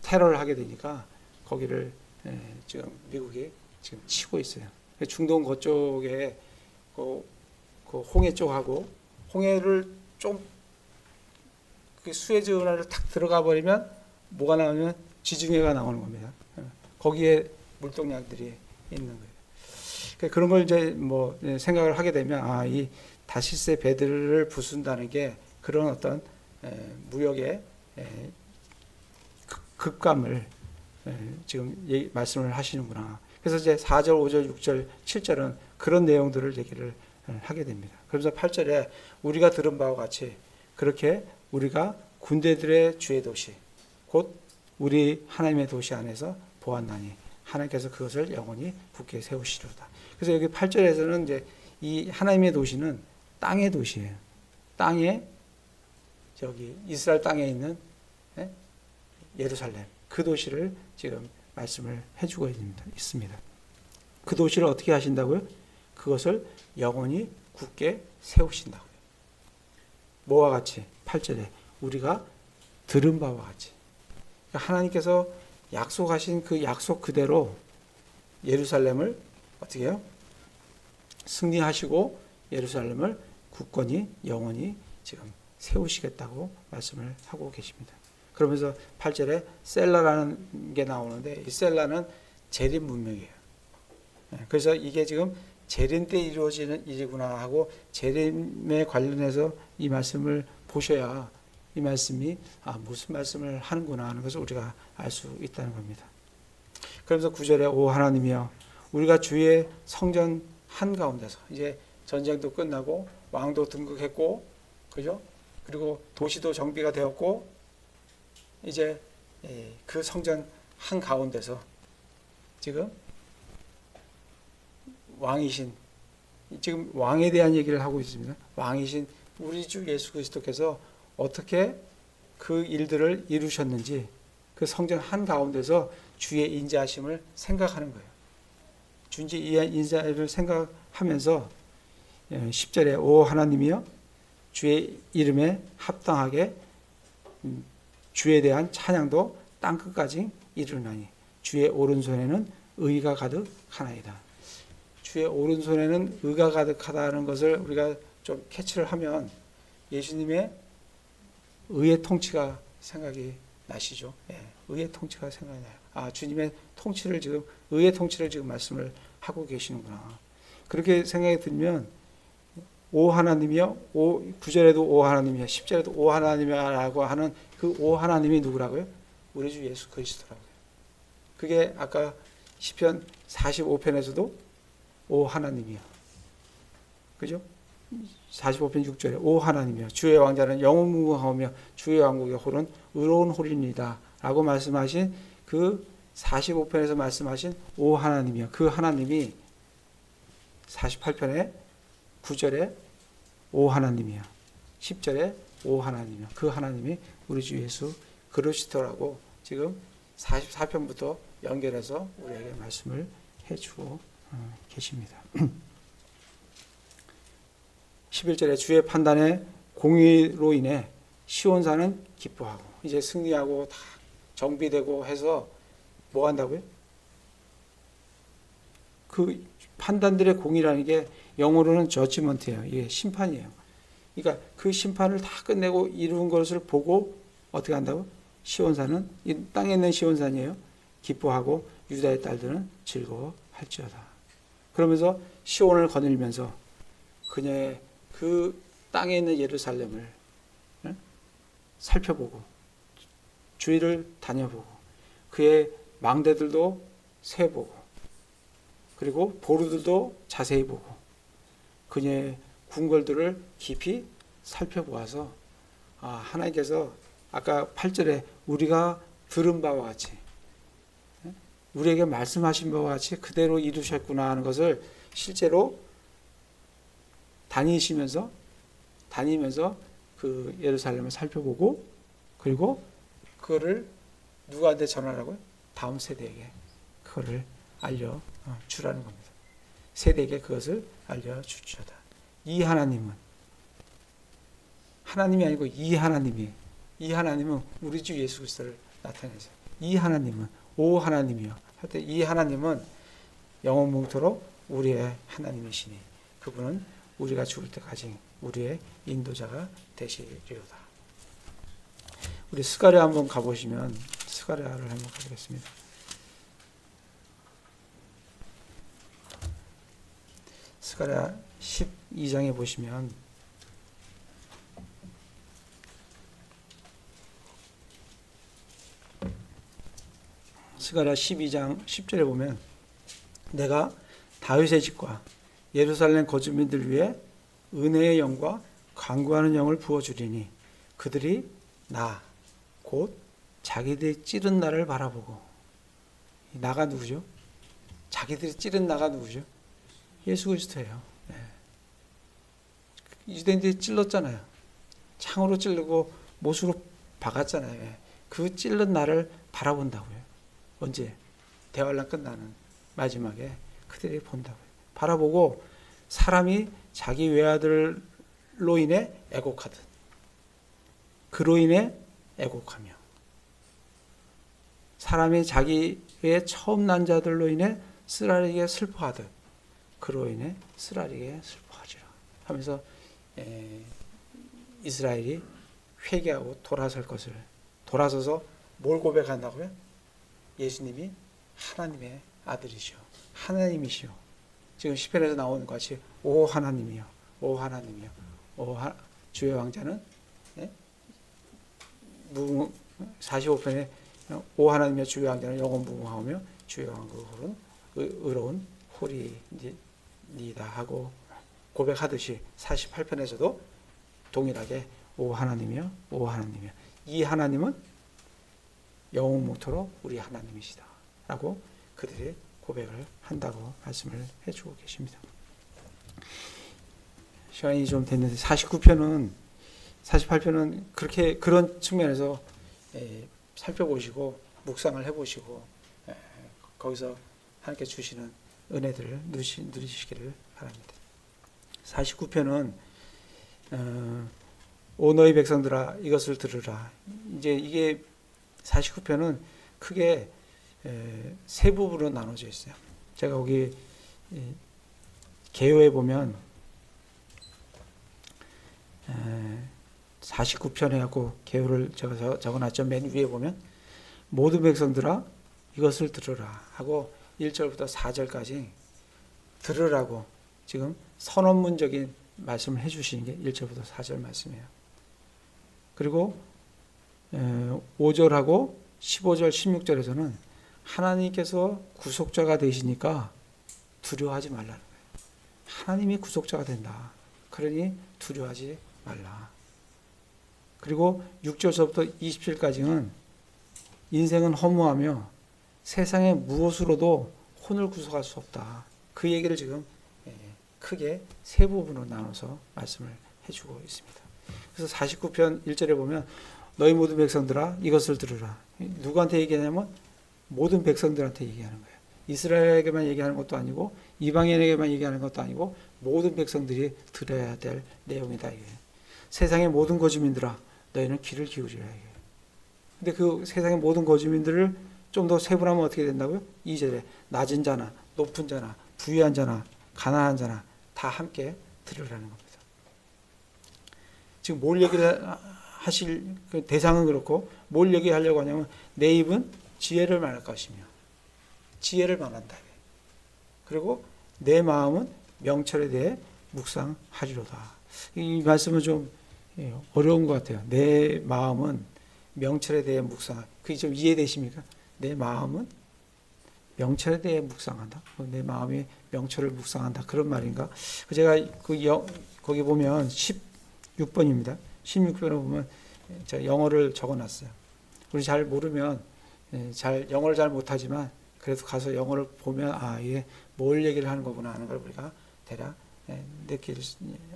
테러를 하게 되니까 거기를 지금 미국이 지금 치고 있어요. 중동 그쪽에 그 홍해 쪽하고 홍해를 좀 그 수에즈 운하를 탁 들어가 버리면 뭐가 나오면 지중해가 나오는 겁니다. 거기에 물동량들이 있는 거예요. 그런 걸 이제 생각을 하게 되면 이 다시스의 배들을 부순다는 게 그런 어떤 무역의 급감을 지금 말씀을 하시는구나. 그래서 이제 4절, 5절, 6절, 7절은 그런 내용들을 얘기를 하게 됩니다. 그래서 8절에 우리가 들은 바와 같이 그렇게 우리가 군대들의 주의 도시 곧 우리 하나님의 도시 안에서 보았나니 하나님께서 그것을 영원히 굳게 세우시리로다. 그래서 여기 8절에서는 이제 이 하나님의 도시는 땅의 도시예요. 땅에 저기 이스라엘 땅에 있는 예루살렘, 그 도시를 지금 말씀을 해주고 있습니다. 그 도시를 어떻게 하신다고요? 그것을 영원히 굳게 세우신다고요. 뭐와 같이? 8절에 우리가 들은 바와 같이. 하나님께서 약속하신 그 약속 그대로 예루살렘을 어떻게 해요? 승리하시고 예루살렘을 굳건히 영원히 지금 세우시겠다고 말씀을 하고 계십니다. 그러면서 8절에 셀라라는 게 나오는데 이 셀라는 재림 문명이에요. 그래서 이게 지금 재림 때 이루어지는 일이구나 하고 재림에 관련해서 이 말씀을 보셔야 이 말씀이 무슨 말씀을 하는구나 하는 것을 우리가 알 수 있다는 겁니다. 그러면서 9절에 오 하나님이여 우리가 주의 성전 한가운데서 이제 전쟁도 끝나고 왕도 등극했고 그죠? 그리고 도시도 정비가 되었고 이제 그 성전 한가운데서 지금 왕이신 지금 왕에 대한 얘기를 하고 있습니다. 왕이신 우리 주 예수 그리스도께서 어떻게 그 일들을 이루셨는지 그 성전 한가운데서 주의 인자하심을 생각하는 거예요. 주의 인자를 생각하면서 10절에 오 하나님이여 주의 이름에 합당하게 주에 대한 찬양도 땅끝까지 이르나니 주의 오른손에는 의가 가득하나이다. 주의 오른손에는 의가 가득하다는 것을 우리가 좀 캐치를 하면 예수님의 의의 통치가 생각이 나시죠. 의의 통치가 생각이 나요. 주님의 통치를 지금 의의 통치를 지금 말씀을 하고 계시는구나. 그렇게 생각이 들면 오 하나님이여 9절에도 오 하나님이여 10절에도 오 하나님이라고 하는 그 오 하나님이 누구라고요? 우리 주 예수 그리스도라고요. 그게 아까 시편 45편에서도 오 하나님이여 그죠? 45편 6절에 오 하나님이여 주의 왕자는 영원무궁하오며 주의 왕국의 홀은 의로운 홀입니다 라고 말씀하신 그 45편에서 말씀하신 오 하나님이여 그 하나님이 48편에 9절에 오 하나님이여 10절에 오 하나님이여 그 하나님이 우리 주 예수 그리스도라고 지금 44편부터 연결해서 우리에게 말씀을 해주고 계십니다. 11절에 주의 판단에 공의로 인해 시온산은 기뻐하고 이제 승리하고 다 정비되고 해서 뭐 한다고요? 그 판단들의 공의라는 게 영어로는 저지먼트예요. 이게 심판이에요. 그러니까 그 심판을 다 끝내고 이룬 것을 보고 어떻게 한다고? 시온산은 이 땅에 있는 시온산이에요. 기뻐하고 유다의 딸들은 즐거워할지어다. 그러면서 시온을 거닐면서 그녀의 그 땅에 있는 예루살렘을 살펴보고 주위를 다녀보고 그의 망대들도 세보고 그리고 보루들도 자세히 보고 그녀의 궁궐들을 깊이 살펴보아서 하나님께서 아까 8절에 우리가 들은 바와 같이 우리에게 말씀하신 바와 같이 그대로 이루셨구나 하는 것을 실제로 다니면서 그 예루살렘을 살펴보고 그리고 그거를 누구한테 전하라고요? 다음 세대에게 그거를 알려주라는 겁니다. 세대에게 그것을 알려주시다. 이 하나님은 하나님이 아니고 이 하나님은 우리 주 예수 그리스도를 나타내세요. 이 하나님은 오 하나님이요. 할 때 이 하나님은 영원무토록 우리의 하나님이시니 그분은 우리가 죽을 때까지 우리의 인도자가 되시리로다. 우리 스가랴 한번 가보시면 스가랴를 한번 가보겠습니다. 스가랴 12장에 보시면 스가랴 12장 10절에 보면 내가 다윗의 집과 예루살렘 거주민들 위해 은혜의 영과 간구하는 영을 부어주리니 그들이 나 곧 자기들이 찌른 나를 바라보고 나가 누구죠? 자기들이 찌른 나가 누구죠? 예수 그리스도예요. 유대인들이 찔렀잖아요. 창으로 찌르고 못으로 박았잖아요. 그 찔른 날을 바라본다고요. 언제? 대환란 끝나는 마지막에 그들이 본다고요. 바라보고 사람이 자기 외아들로 인해 애곡하듯 그로 인해 애곡하며 사람이 자기의 처음 난 자들로 인해 쓰라리게 슬퍼하듯 그로 인해 쓰라리게 슬퍼하지라 하면서 이스라엘이 회개하고 돌아설 것을 돌아서서 뭘 고백한다고요? 예수님이 하나님의 아들이시오. 하나님이시오. 지금 시편에서 나오는 것 같이 오 하나님이요. 오 하나님이요. 주의 왕자는 45편에 오 하나님의 주의 왕자는 영원 무궁하오며 주의 왕국은 의로운 홀이니다 하고 고백하듯이 48편에서도 동일하게 오 하나님이여 오 하나님이여 이 하나님은 영원토록 우리 하나님이시다 라고 그들이 고백을 한다고 말씀을 해주고 계십니다. 시간이 좀 됐는데 48편은 그렇게 그런 측면에서 살펴보시고 묵상을 해보시고 거기서 하나님께 주시는 은혜들을 누리시기를 바랍니다. 49편은 오 너희 백성들아 이것을 들으라. 이제 이게 49편은 크게 세 부분으로 나눠져 있어요. 제가 거기 개요에 보면 49편에 하고 개요를 제가 적어놨죠. 맨 위에 보면 모든 백성들아 이것을 들으라 하고 1절부터 4절까지 들으라고 지금 선언문적인 말씀을 해주시는 게 1절부터 4절 말씀이에요. 그리고 5절하고 15절 16절에서는 하나님께서 구속자가 되시니까 두려워하지 말라는 거예요. 하나님이 구속자가 된다. 그러니 두려워하지 말라. 그리고 6절서부터 20절까지는 인생은 허무하며 세상의 무엇으로도 혼을 구속할 수 없다. 그 얘기를 지금 크게 세 부분으로 나눠서 말씀을 해주고 있습니다. 그래서 49편 1절에 보면 너희 모든 백성들아 이것을 들으라. 누구한테 얘기하냐면 모든 백성들한테 얘기하는 거예요. 이스라엘에게만 얘기하는 것도 아니고 이방인에게만 얘기하는 것도 아니고 모든 백성들이 들어야 될 내용이다. 이게. 세상의 모든 거주민들아 너희는 귀를 기울이라. 이게. 근데 그 세상의 모든 거주민들을 좀 더 세분하면 어떻게 된다고요? 2절에 낮은 자나 높은 자나 부유한 자나 가난한 자나 다 함께 들으라는 겁니다. 지금 뭘 얘기를 하실 그 대상은 그렇고 뭘 얘기하려고 하냐면 내 입은 지혜를 말할 것이며 지혜를 말한다. 그리고 내 마음은 명철에 대해 묵상하리로다. 이 말씀은 좀 어려운 것 같아요. 내 마음은 명철에 대해 묵상. 그게 좀 이해되십니까? 내 마음은 명철에 대해 묵상한다. 내 마음이 명철을 묵상한다. 그런 말인가? 제가 거기 보면 16번입니다. 16번에 보면 제가 영어를 적어놨어요. 우리 잘 모르면 영어를 잘 못하지만 그래도 가서 영어를 보면 이게 뭘 얘기를 하는 거구나 하는 걸 우리가 대략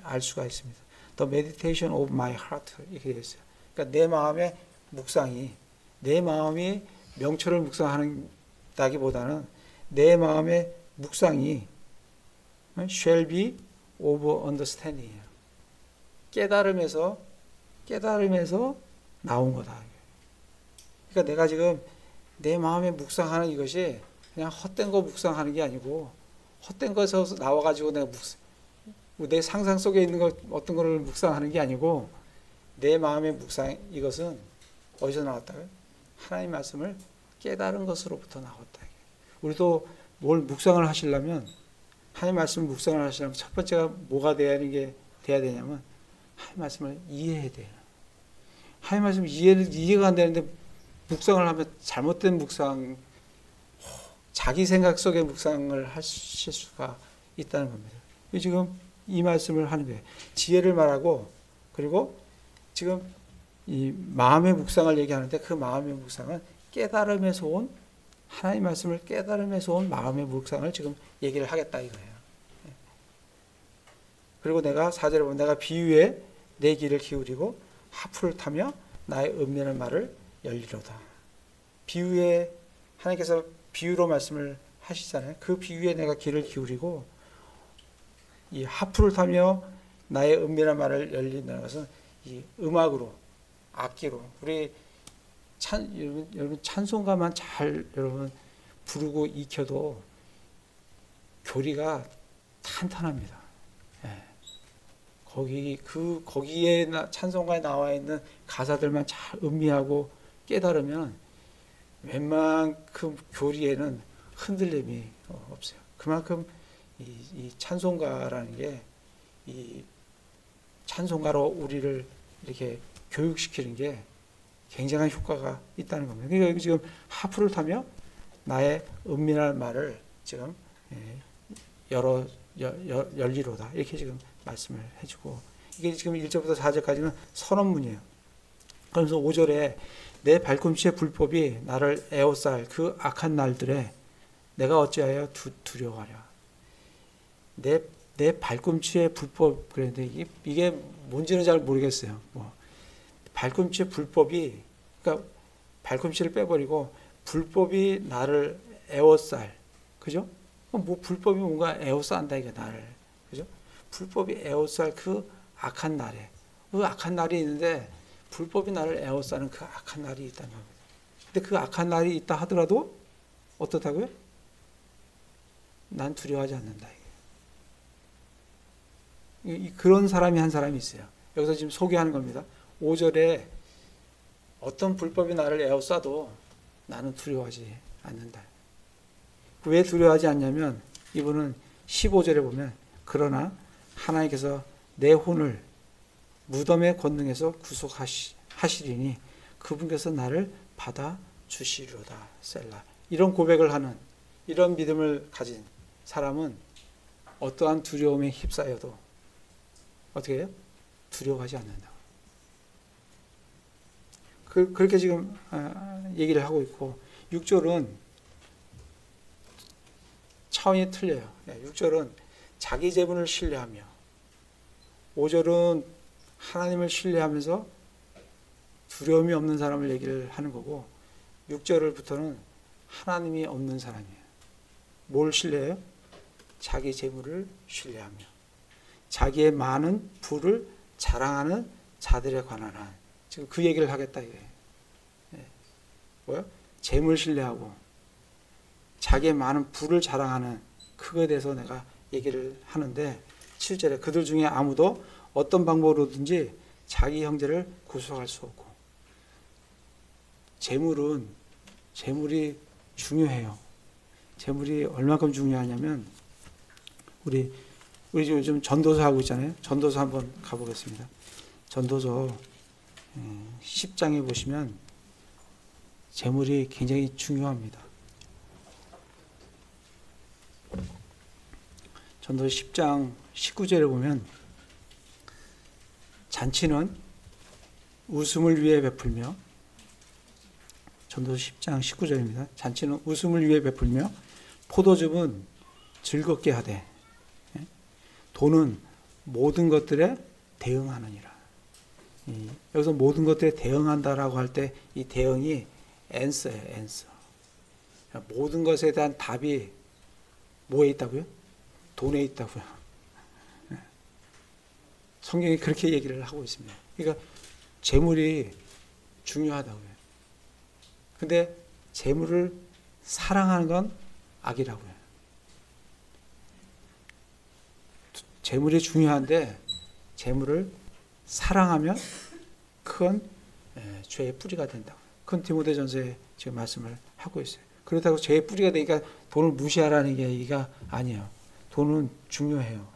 알 수가 있습니다. The meditation of my heart 이렇게 되어 있어요. 그러니까 내 마음의 묵상이 내 마음이 명철을 묵상하다기보다는 내 마음의 묵상이 shall be of understanding이에요. 깨달음에서 나온 거다. 그러니까 내가 지금 내 마음에 묵상하는 이것이 그냥 헛된 거 묵상하는 게 아니고 헛된 것에서 나와가지고 내가 내 상상 속에 있는 것 어떤 거를 묵상하는 게 아니고 내 마음의 묵상 이것은 어디서 나왔다고요? 하나님 말씀을 깨달은 것으로부터 나왔다. 우리도 뭘 묵상을 하시려면 하나님 말씀을 묵상을 하시려면 첫 번째가 뭐가 돼야 되냐면 하나님 말씀을 이해해야 돼요. 하나님 말씀 이해가 안 되는데 묵상을 하면 잘못된 묵상, 자기 생각 속의 묵상을 하실 수가 있다는 겁니다. 지금 이 말씀을 하는 거예요. 지혜를 말하고 그리고 지금 이 마음의 묵상을 얘기하는데 그 마음의 묵상은 깨달음에서 온 하나님 말씀을 깨달음에서 온 마음의 묵상을 지금 얘기를 하겠다 이거예요. 그리고 내가 4절에 보면 내가 비유에 내 귀를 기울이고 하프를 타며 나의 은밀한 말을 열리로다. 비유에 하나님께서 비유로 말씀을 하시잖아요. 그 비유에 내가 귀를 기울이고 이 하프를 타며 나의 은밀한 말을 열린다는 것은 이 음악으로, 악기로, 우리 여러분 찬송가만 잘 여러분 부르고 익혀도 교리가 탄탄합니다. 예. 거기에 찬송가에 나와 있는 가사들만 잘 음미하고 깨달으면 웬만큼 교리에는 흔들림이 없어요. 그만큼 이 찬송가라는 게 이 찬송가로 우리를 이렇게 교육시키는 게 굉장한 효과가 있다는 겁니다. 그러니까 지금 하프를 타며 나의 은밀한 말을 지금 열리로다 이렇게 지금 말씀을 해주고, 이게 지금 1절부터 4절까지는 선언문이에요. 그러면서 5절에 내 발꿈치의 불법이 나를 에워쌀 그 악한 날들에 내가 어찌하여 두려워하랴. 내 발꿈치의 불법, 그랬는데 이게 뭔지는 잘 모르겠어요. 발꿈치의 불법이, 그러니까 발꿈치를 빼버리고 불법이 나를 에워쌀, 그죠? 불법이 뭔가 에워싼다 이게 나를, 그죠? 불법이 에워쌀 그 악한 날에, 그 악한 날이 있는데 불법이 나를 에워싸는 그 악한 날이 있다는 겁니다. 근데 그 악한 날이 있다 하더라도 어떻다고요? 난 두려워하지 않는다. 그런 사람이 한 사람이 있어요. 여기서 지금 소개하는 겁니다. 5절에 어떤 불법이 나를 에워싸도 나는 두려워하지 않는다. 왜 두려워하지 않냐면 이분은 15절에 보면 그러나 하나님께서 내 혼을 무덤의 권능에서 구속하시리니 그분께서 나를 받아주시리로다. 셀라. 이런 고백을 하는, 이런 믿음을 가진 사람은 어떠한 두려움에 휩싸여도 어떻게 해요? 두려워하지 않는다. 그렇게 지금 얘기를 하고 있고, 6절은 차원이 틀려요. 6절은 자기 재분을 신뢰하며, 5절은 하나님을 신뢰하면서 두려움이 없는 사람을 얘기를 하는 거고, 6절부터는 하나님이 없는 사람이에요. 뭘 신뢰해요? 자기 재물을 신뢰하며 자기의 많은 부를 자랑하는 자들에 관한 한, 지금 그 얘기를 하겠다 이거예요. 뭐야? 재물 신뢰하고 자기의 많은 부를 자랑하는 그거에 대해서 내가 얘기를 하는데, 7절에 그들 중에 아무도 어떤 방법으로든지 자기 형제를 구속할 수 없고, 재물이 중요해요. 재물이 얼마큼 중요하냐면 우리 요즘 전도서 하고 있잖아요. 전도서 한번 가보겠습니다. 전도서 10장에 보시면 재물이 굉장히 중요합니다. 전도서 10장 19절에 보면 잔치는 웃음을 위해 베풀며, 전도서 10장 19절입니다. 잔치는 웃음을 위해 베풀며 포도즙은 즐겁게 하되 돈은 모든 것들에 대응하느니라. 여기서 모든 것들에 대응한다라고 할 때 이 대응이 answer예요. answer. 모든 것에 대한 답이 뭐에 있다고요? 돈에 있다고요. 성경이 그렇게 얘기를 하고 있습니다. 그러니까 재물이 중요하다고요. 근데 재물을 사랑하는 건 악이라고요. 재물이 중요한데 재물을 사랑하면 그건 죄의 뿌리가 된다고. 그건 디모데전서에 지금 말씀을 하고 있어요. 그렇다고 죄의 뿌리가 되니까 돈을 무시하라는 게 얘기가 아니에요. 돈은 중요해요.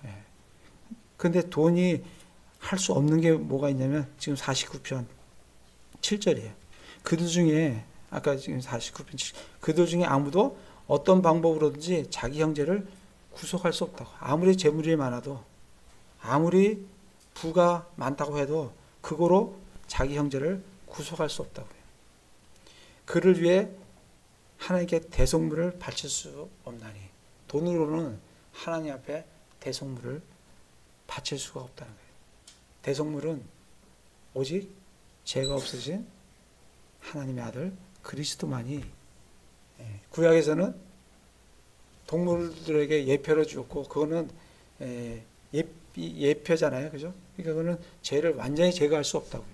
근데 돈이 할 수 없는 게 뭐가 있냐면 지금 49편 7절이에요. 그들 중에 아까 지금 49편 7절, 그들 중에 아무도 어떤 방법으로든지 자기 형제를 구속할 수 없다고. 아무리 재물이 많아도, 아무리 부가 많다고 해도 그거로 자기 형제를 구속할 수 없다고요. 그를 위해 하나님께 대속물을 바칠 수 없나니, 돈으로는 하나님 앞에 대속물을 바칠 수가 없다는 거예요. 대속물은 오직 죄가 없으신 하나님의 아들 그리스도만이, 구약에서는 동물들에게 예표를 주었고 그거는 예표잖아요, 그죠? 그러니까 그거는 죄를 완전히 제거할 수 없다고요.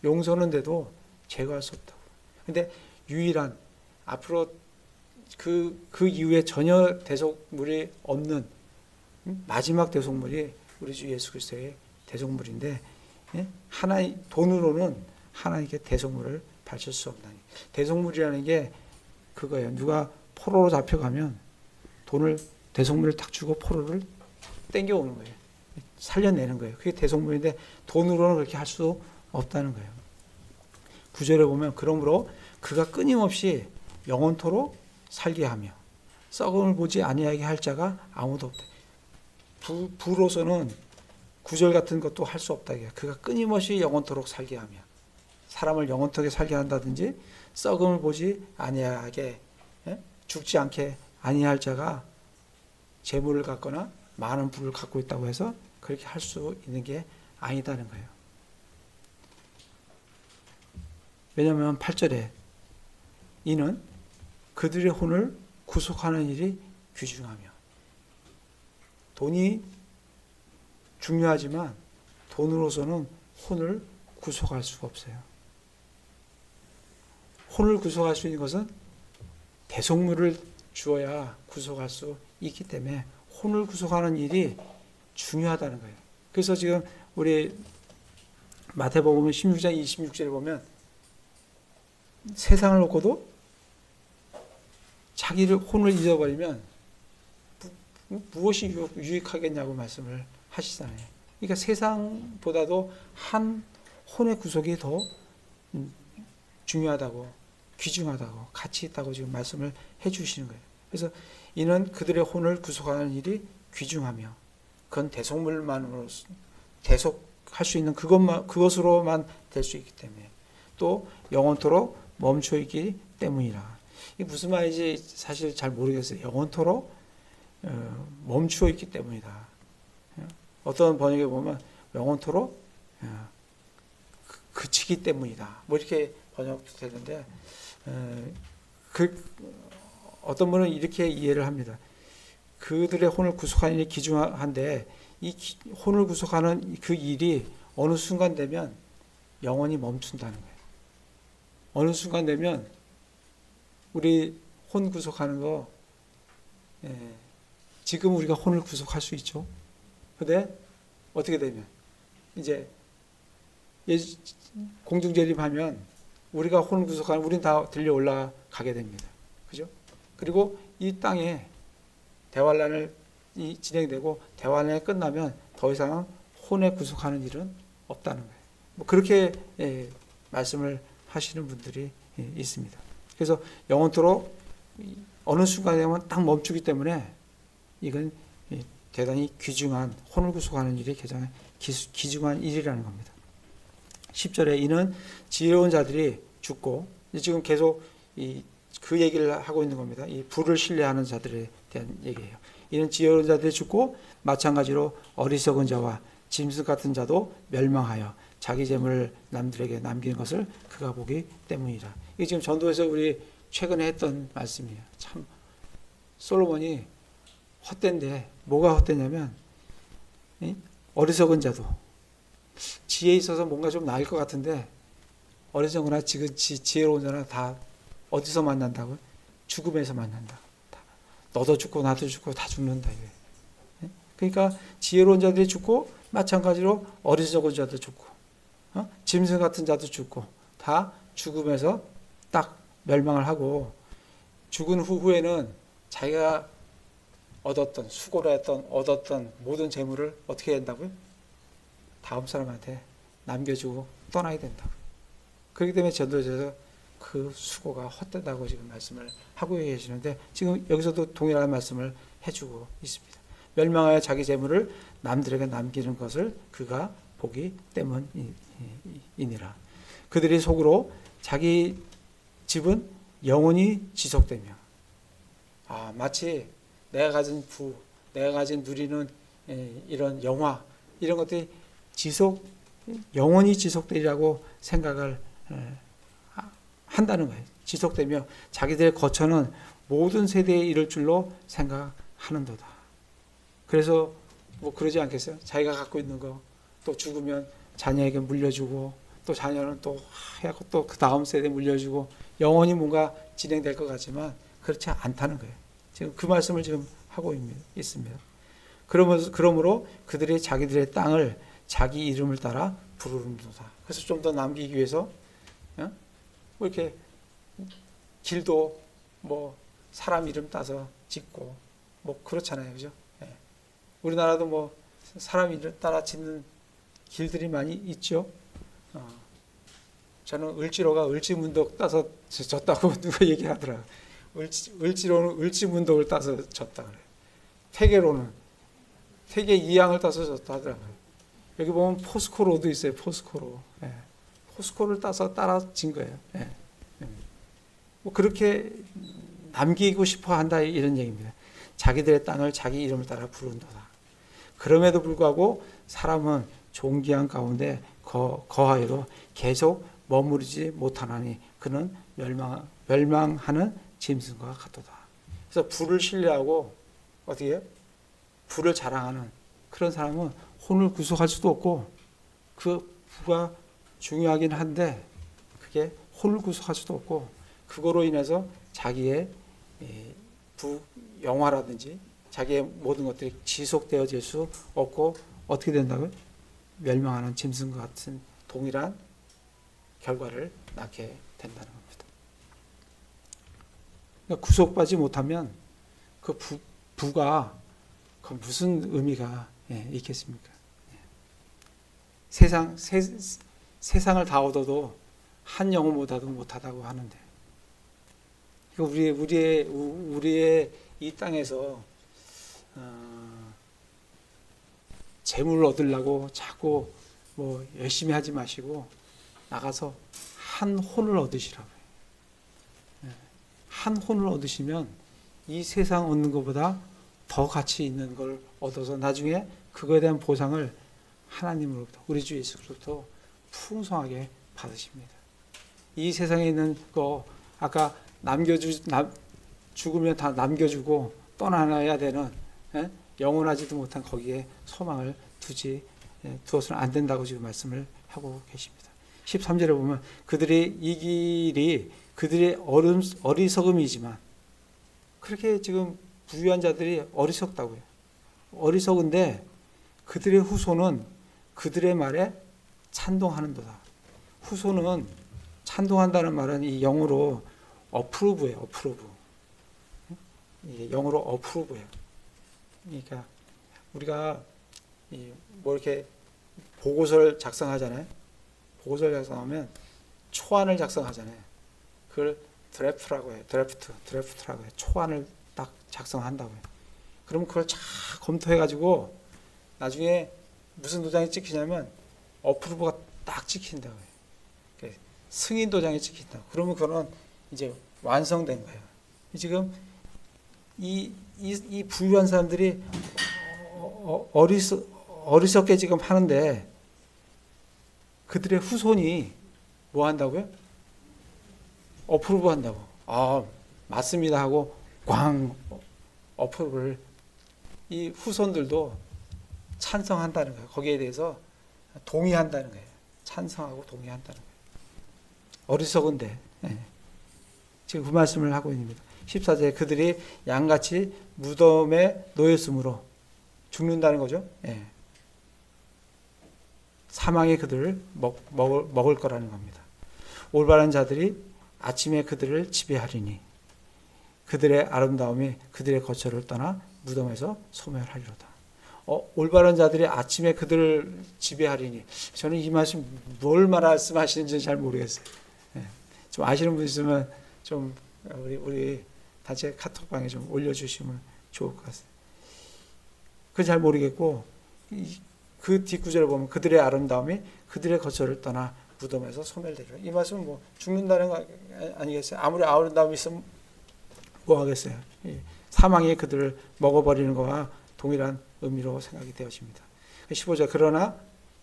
용서는 돼도 제거할 수 없다고. 근데 유일한 앞으로 그 이후에 전혀 대속물이 없는 마지막 대속물이 우리 주 예수 그리스도의 대속물인데, 돈으로는 하나님께 대속물을 바칠 수 없나니. 대속물이라는 게 그거예요. 누가 포로로 잡혀가면 대속물을 딱 주고 포로를 땡겨오는 거예요. 살려내는 거예요. 그게 대속물인데 돈으로는 그렇게 할 수 없다는 거예요. 9절에 보면 그러므로 그가 끊임없이 영원토록 살게 하며 썩음을 보지 아니하게 할 자가 아무도 없다. 부로서는 9절 같은 것도 할 수 없다. 그가 끊임없이 영원토록 살게 하며, 사람을 영원토록 살게 한다든지 썩음을 보지 아니하게, 죽지 않게 아니할 자가 재물을 갖거나 많은 부를 갖고 있다고 해서 그렇게 할 수 있는 게 아니다는 거예요. 왜냐하면 8절에 이는 그들의 혼을 구속하는 일이 귀중하며, 돈이 중요하지만 돈으로서는 혼을 구속할 수가 없어요. 혼을 구속할 수 있는 것은 대속물을 주어야 구속할 수 있기 때문에 혼을 구속하는 일이 중요하다는 거예요. 그래서 지금 우리 마태복음 16장 26절에 보면 세상을 놓고도 자기를 혼을 잊어버리면 무엇이 유익하겠냐고 말씀을 하시잖아요. 그러니까 세상보다도 한 혼의 구속이 더 중요하다고, 귀중하다고, 가치 있다고 지금 말씀을 해주시는 거예요. 그래서 이는 그들의 혼을 구속하는 일이 귀중하며, 그건 대속물만으로 대속할 수 있는 그것으로만 될 수 있기 때문에, 또 영원토록 멈춰 있기 때문이라. 이게 무슨 말인지 사실 잘 모르겠어요. 영원토록 멈추어 있기 때문이다. 어떤 번역에 보면 영원토록 그치기 때문이다. 뭐 이렇게 번역도 되는데, 어떤 분은 이렇게 이해를 합니다. 그들의 혼을 구속하는 일이 귀중한데 이 혼을 구속하는 그 일이 어느 순간 되면 영원히 멈춘다는 거예요. 어느 순간 되면 우리 혼 구속하는 거, 지금 우리가 혼을 구속할 수 있죠. 근데 어떻게 되면 이제 공중재림하면 우리가 혼을 구속하면 우린 다 들려 올라가게 됩니다. 그죠? 그리고 이 땅에 대환란이 진행되고 대환란이 끝나면 더 이상 혼에 구속하는 일은 없다는 거예요. 뭐 그렇게 말씀을 하시는 분들이 있습니다. 그래서 영원토록 어느 순간에 되면 딱 멈추기 때문에 이건 대단히 귀중한, 혼을 구속하는 일이 가장 귀중한 일이라는 겁니다. 10절에 이는 지혜로운 자들이 죽고, 지금 계속 그 얘기를 하고 있는 겁니다. 이 불을 신뢰하는 자들에 대한 얘기예요. 이는 지혜로운 자들이 죽고 마찬가지로 어리석은 자와 짐승 같은 자도 멸망하여 자기 재물을 남들에게 남기는 것을 그가 보기 때문이라. 이게 지금 전도에서 우리 최근에 했던 말씀이에요. 참 솔로몬이 헛된데, 뭐가 헛되냐면 어리석은 자도, 지혜에 있어서 뭔가 좀 나을 것 같은데 어리석거나 지혜로운 자나 다 어디서 만난다고요? 죽음에서 만난다. 너도 죽고 나도 죽고 다 죽는다. 그러니까 지혜로운 자들이 죽고 마찬가지로 어리석은 자도 죽고, 짐승 같은 자도 죽고, 다 죽음에서 딱 멸망을 하고, 죽은 후에는 자기가 수고를 했던 얻었던 모든 재물을 어떻게 된다고요? 다음 사람한테 남겨주고 떠나야 된다고요. 그렇기 때문에 전도에서 그 수고가 헛되다고 지금 말씀을 하고 계시는데, 지금 여기서도 동일한 말씀을 해주고 있습니다. 멸망하여 자기 재물을 남들에게 남기는 것을 그가 보기 때문이니라. 그들이 속으로 자기 집은 영원히 지속되며, 마치 내가 가진 내가 가진 누리는 이런 영화, 이런 것들이 지속 영원히 지속되리라고 생각을 한다는 거예요. 지속되며 자기들의 거처는 모든 세대에 이를 줄로 생각하는도다. 그래서 뭐 그러지 않겠어요? 자기가 갖고 있는 거 또 죽으면 자녀에게 물려주고 또 자녀는 또 해갖고 또 그 다음 세대에 물려주고 영원히 뭔가 진행될 것 같지만 그렇지 않다는 거예요. 지금 그 말씀을 지금 하고 있습니다. 그러므로 그들이 자기들의 땅을 자기 이름을 따라 부르는도다. 그래서 좀 더 남기기 위해서 뭐 이렇게 길도 뭐 사람 이름 따서 짓고 뭐 그렇잖아요, 그죠? 예. 우리나라도 뭐 사람 이름 따라 짓는 길들이 많이 있죠. 저는 을지로가 을지문덕 따서 졌다고 누가 얘기하더라고요. 을지로는 을지문덕을 따서 졌다 그래요. 태계로는 태계 이양을 따서 졌다 하더라고요. 여기 보면 포스코로도 있어요. 포스코로. 예. 포스코를 따서 따라 진 거예요. 예. 뭐 그렇게 남기고 싶어 한다 이런 얘기입니다. 자기들의 땅을 자기 이름을 따라 부른도다. 그럼에도 불구하고 사람은 존귀한 가운데 거하여도 계속 머무르지 못하나니 그는 멸망하는 짐승과 같도다. 그래서 부를 신뢰하고 어떻게 해요? 부를 자랑하는 그런 사람은 혼을 구속할 수도 없고 그 부가 중요하긴 한데 그게 혼을 구속할 수도 없고 그거로 인해서 자기의 부 영화라든지 자기의 모든 것들이 지속되어질 수 없고 어떻게 된다고요? 멸망하는 짐승과 같은 동일한 결과를 낳게 된다는 겁니다. 그러니까 구속받지 못하면 그 부가 그 무슨 의미가 있겠습니까? 세상을 다 얻어도 한 영혼보다도 못하다고 하는데 우리의 이 땅에서 재물을 얻으려고 자꾸 뭐 열심히 하지 마시고 나가서 한 혼을 얻으시라고요. 한 혼을 얻으시면 이 세상 얻는 것보다 더 가치 있는 걸 얻어서 나중에 그거에 대한 보상을 하나님으로부터 우리 주 예수로부터 풍성하게 받으십니다. 이 세상에 있는 거 아까 죽으면 다 남겨주고 떠나야 되는 영원하지도 못한 거기에 소망을 두어서는 안 된다고 지금 말씀을 하고 계십니다. 13절에 보면 그들의 이 길이 그들의 어리석음이지만 그렇게 지금 부유한 자들이 어리석다고요. 어리석은데 그들의 후손은 그들의 말에 찬동하는도다. 후손은 찬동한다는 말은 이 영어로 approve예요. approve. 영어로 approve예요. 그러니까 우리가 뭐 이렇게 보고서를 작성하잖아요. 보고서를 작성하면 초안을 작성하잖아요. 그걸 드래프트라고 해요. 드래프트라고 해요. 초안을 딱 작성한다고요. 그러면 그걸 쫙 검토해가지고 나중에 무슨 도장이 찍히냐면 어프로브가 딱 찍힌다고요. 승인 도장이 찍힌다. 그러면 그거는 이제 완성된 거예요. 지금 이 부유한 사람들이 어리석게 지금 하는데 그들의 후손이 뭐 한다고요? 어프로브 한다고. 아, 맞습니다 하고 꽝 어프로브를 이 후손들도 찬성한다는 거예요. 거기에 대해서 동의한다는 거예요. 찬성하고 동의한다는 거예요. 어리석은데 지금 그 말씀을 하고 있습니다. 14절에 그들이 양같이 무덤에 놓였으므로 죽는다는 거죠. 사망이 그들을 먹을 거라는 겁니다. 올바른 자들이 아침에 그들을 지배하리니 그들의 아름다움이 그들의 거처를 떠나 무덤에서 소멸하리로다. 올바른 자들이 아침에 그들을 지배하리니 저는 이 말씀 뭘 말씀하시는지 잘 모르겠어요. 좀 아시는 분 있으면 좀 우리 단체 카톡방에 좀 올려주시면 좋을 것 같아요. 그건 잘 모르겠고 그 뒷구절을 보면 그들의 아름다움이 그들의 거처를 떠나 무덤에서 소멸되리라. 이 말씀은 뭐 죽는다는 거 아니겠어요? 아무리 아름다움이 있으면 뭐 하겠어요? 사망이 그들을 먹어버리는 것과 동일한 의미로 생각이 되어집니다. 15절 그러나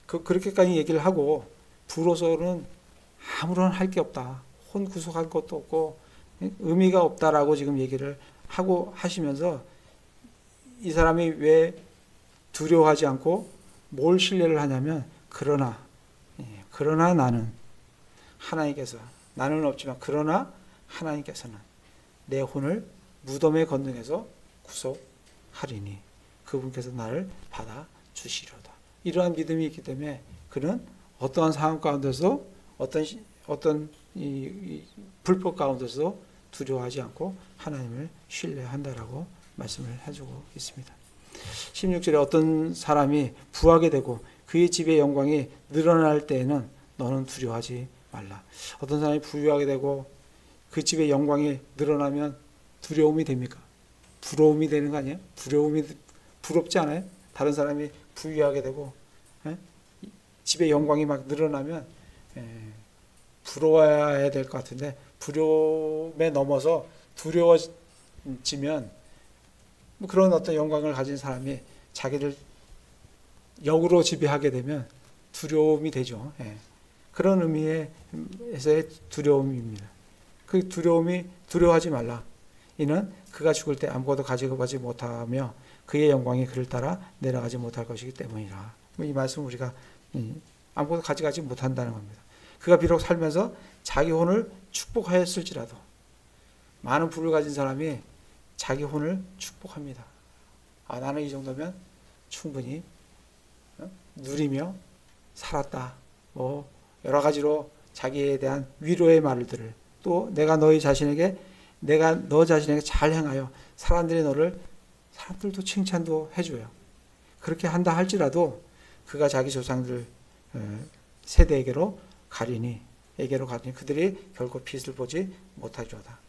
그렇게까지 얘기를 하고 부로서는 아무런 할 게 없다. 혼 구속할 것도 없고 의미가 없다라고 지금 얘기를 하고 하시면서 이 사람이 왜 두려워하지 않고 뭘 신뢰를 하냐면 그러나 나는 하나님께서 나는 없지만 그러나 하나님께서는 내 혼을 무덤에 건너에서 구속하리니 그분께서 나를 받아 주시려다. 이러한 믿음이 있기 때문에 그는 어떠한 상황 가운데서 어떤 이 불법 가운데서 두려워하지 않고 하나님을 신뢰한다라고 말씀을 해주고 있습니다. 16절에 어떤 사람이 부하게 되고 그의 집의 영광이 늘어날 때에는 너는 두려워하지 말라. 어떤 사람이 부유하게 되고 그 집의 영광이 늘어나면 두려움이 됩니까? 부러움이 되는 거 아니에요? 부럽지 않아요? 다른 사람이 부유하게 되고 집의 영광이 막 늘어나면 부러워야 될 것 같은데 부러움에 넘어서 두려워지면 그런 어떤 영광을 가진 사람이 자기를 역으로 지배하게 되면 두려움이 되죠. 그런 의미에서의 두려움입니다. 그 두려워하지 말라. 이는 그가 죽을 때 아무것도 가지고 가지 못하며 그의 영광이 그를 따라 내려가지 못할 것이기 때문이라. 이 말씀 우리가 아무것도 가져가지 못한다는 겁니다. 그가 비록 살면서 자기 혼을 축복하였을지라도 많은 부를 가진 사람이 자기 혼을 축복합니다. 나는 이 정도면 충분히 누리며 살았다. 여러 가지로 자기에 대한 위로의 말들을 또 내가 너 자신에게 잘 행하여 사람들도 칭찬도 해줘요. 그렇게 한다 할지라도 그가 자기 조상들 세대에게로 가리니 그들이 결코 빛을 보지 못하리로다.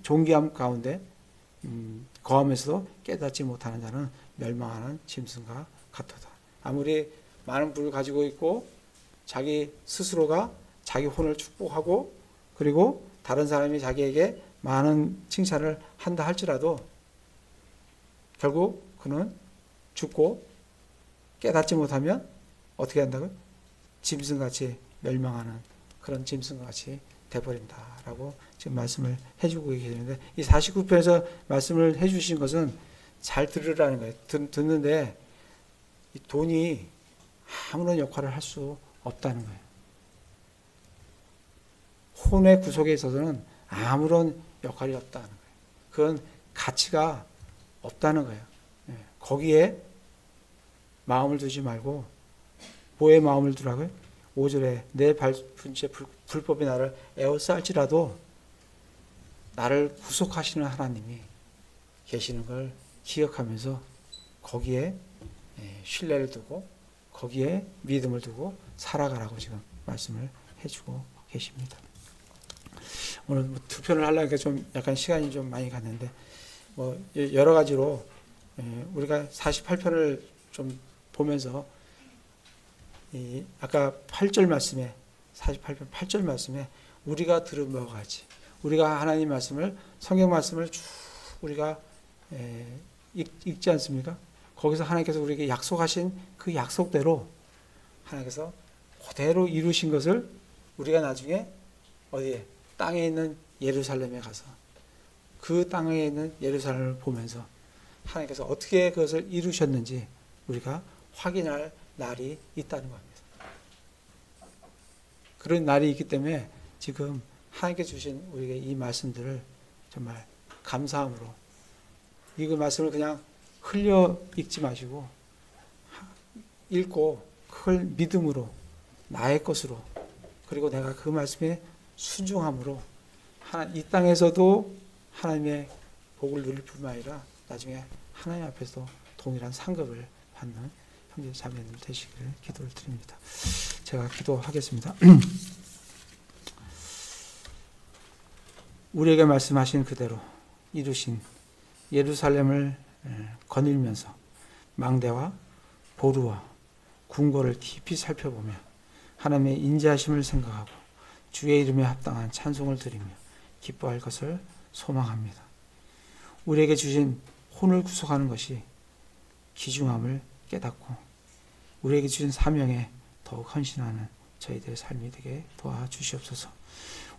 존귀함 가운데 거하면서도 깨닫지 못하는 자는 멸망하는 짐승과 같도다. 아무리 많은 부를 가지고 있고 자기 스스로가 자기 혼을 축복하고 그리고 다른 사람이 자기에게 많은 칭찬을 한다 할지라도 결국 그는 죽고 깨닫지 못하면 어떻게 한다고요? 짐승같이 멸망하는 그런 짐승같이 돼버린다라고 지금 말씀을 해주고 계시는데 이 49편에서 말씀을 해주신 것은 잘 들으라는 거예요. 듣는데 이 돈이 아무런 역할을 할 수 없다는 거예요. 혼의 구속에 있어서는 아무런 역할이 없다는 거예요. 그건 가치가 없다는 거예요. 거기에 마음을 두지 말고 뭐에 마음을 두라고요? 5절에 내 발품체 불법이 나를 에워싸할지라도 나를 구속하시는 하나님이 계시는 걸 기억하면서 거기에 신뢰를 두고 거기에 믿음을 두고 살아가라고 지금 말씀을 해주고 계십니다. 오늘 두 편을 하려니까 좀 약간 시간이 좀 많이 갔는데 여러 가지로 우리가 48편을 좀 보면서 아까 8절 말씀에 48편 8절 말씀에 우리가 들은 바와 같이 우리가 하나님 말씀을 성경 말씀을 쭉 우리가 읽지 않습니까? 거기서 하나님께서 우리에게 약속하신 그 약속대로 하나님께서 그대로 이루신 것을 우리가 나중에 어디에 땅에 있는 예루살렘에 가서 그 땅에 있는 예루살렘을 보면서 하나님께서 어떻게 그것을 이루셨는지 우리가 확인할 날이 있다는 겁니다. 그런 날이 있기 때문에 지금 하나님께 주신 우리에게 이 말씀들을 정말 감사함으로 이 말씀을 그냥 흘려 읽지 마시고 읽고 그걸 믿음으로 나의 것으로 그리고 내가 그 말씀에 순종함으로 이 땅에서도 하나님의 복을 누릴 뿐만 아니라 나중에 하나님 앞에서 동일한 상급을 받는 형제 자매님 되시기를 기도를 드립니다. 제가 기도하겠습니다. 우리에게 말씀하신 그대로 이루신 예루살렘을 거닐면서 망대와 보루와 궁궐을 깊이 살펴보며 하나님의 인자하심을 생각하고 주의 이름에 합당한 찬송을 드리며 기뻐할 것을 소망합니다. 우리에게 주신 혼을 구속하는 것이 귀중함을 깨닫고 우리에게 주신 사명에 더욱 헌신하는 저희들의 삶이 되게 도와주시옵소서.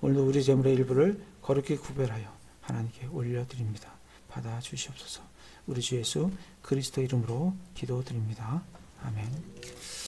오늘도 우리 재물의 일부를 거룩히 구별하여 하나님께 올려드립니다. 받아주시옵소서. 우리 주 예수 그리스도 이름으로 기도드립니다. 아멘.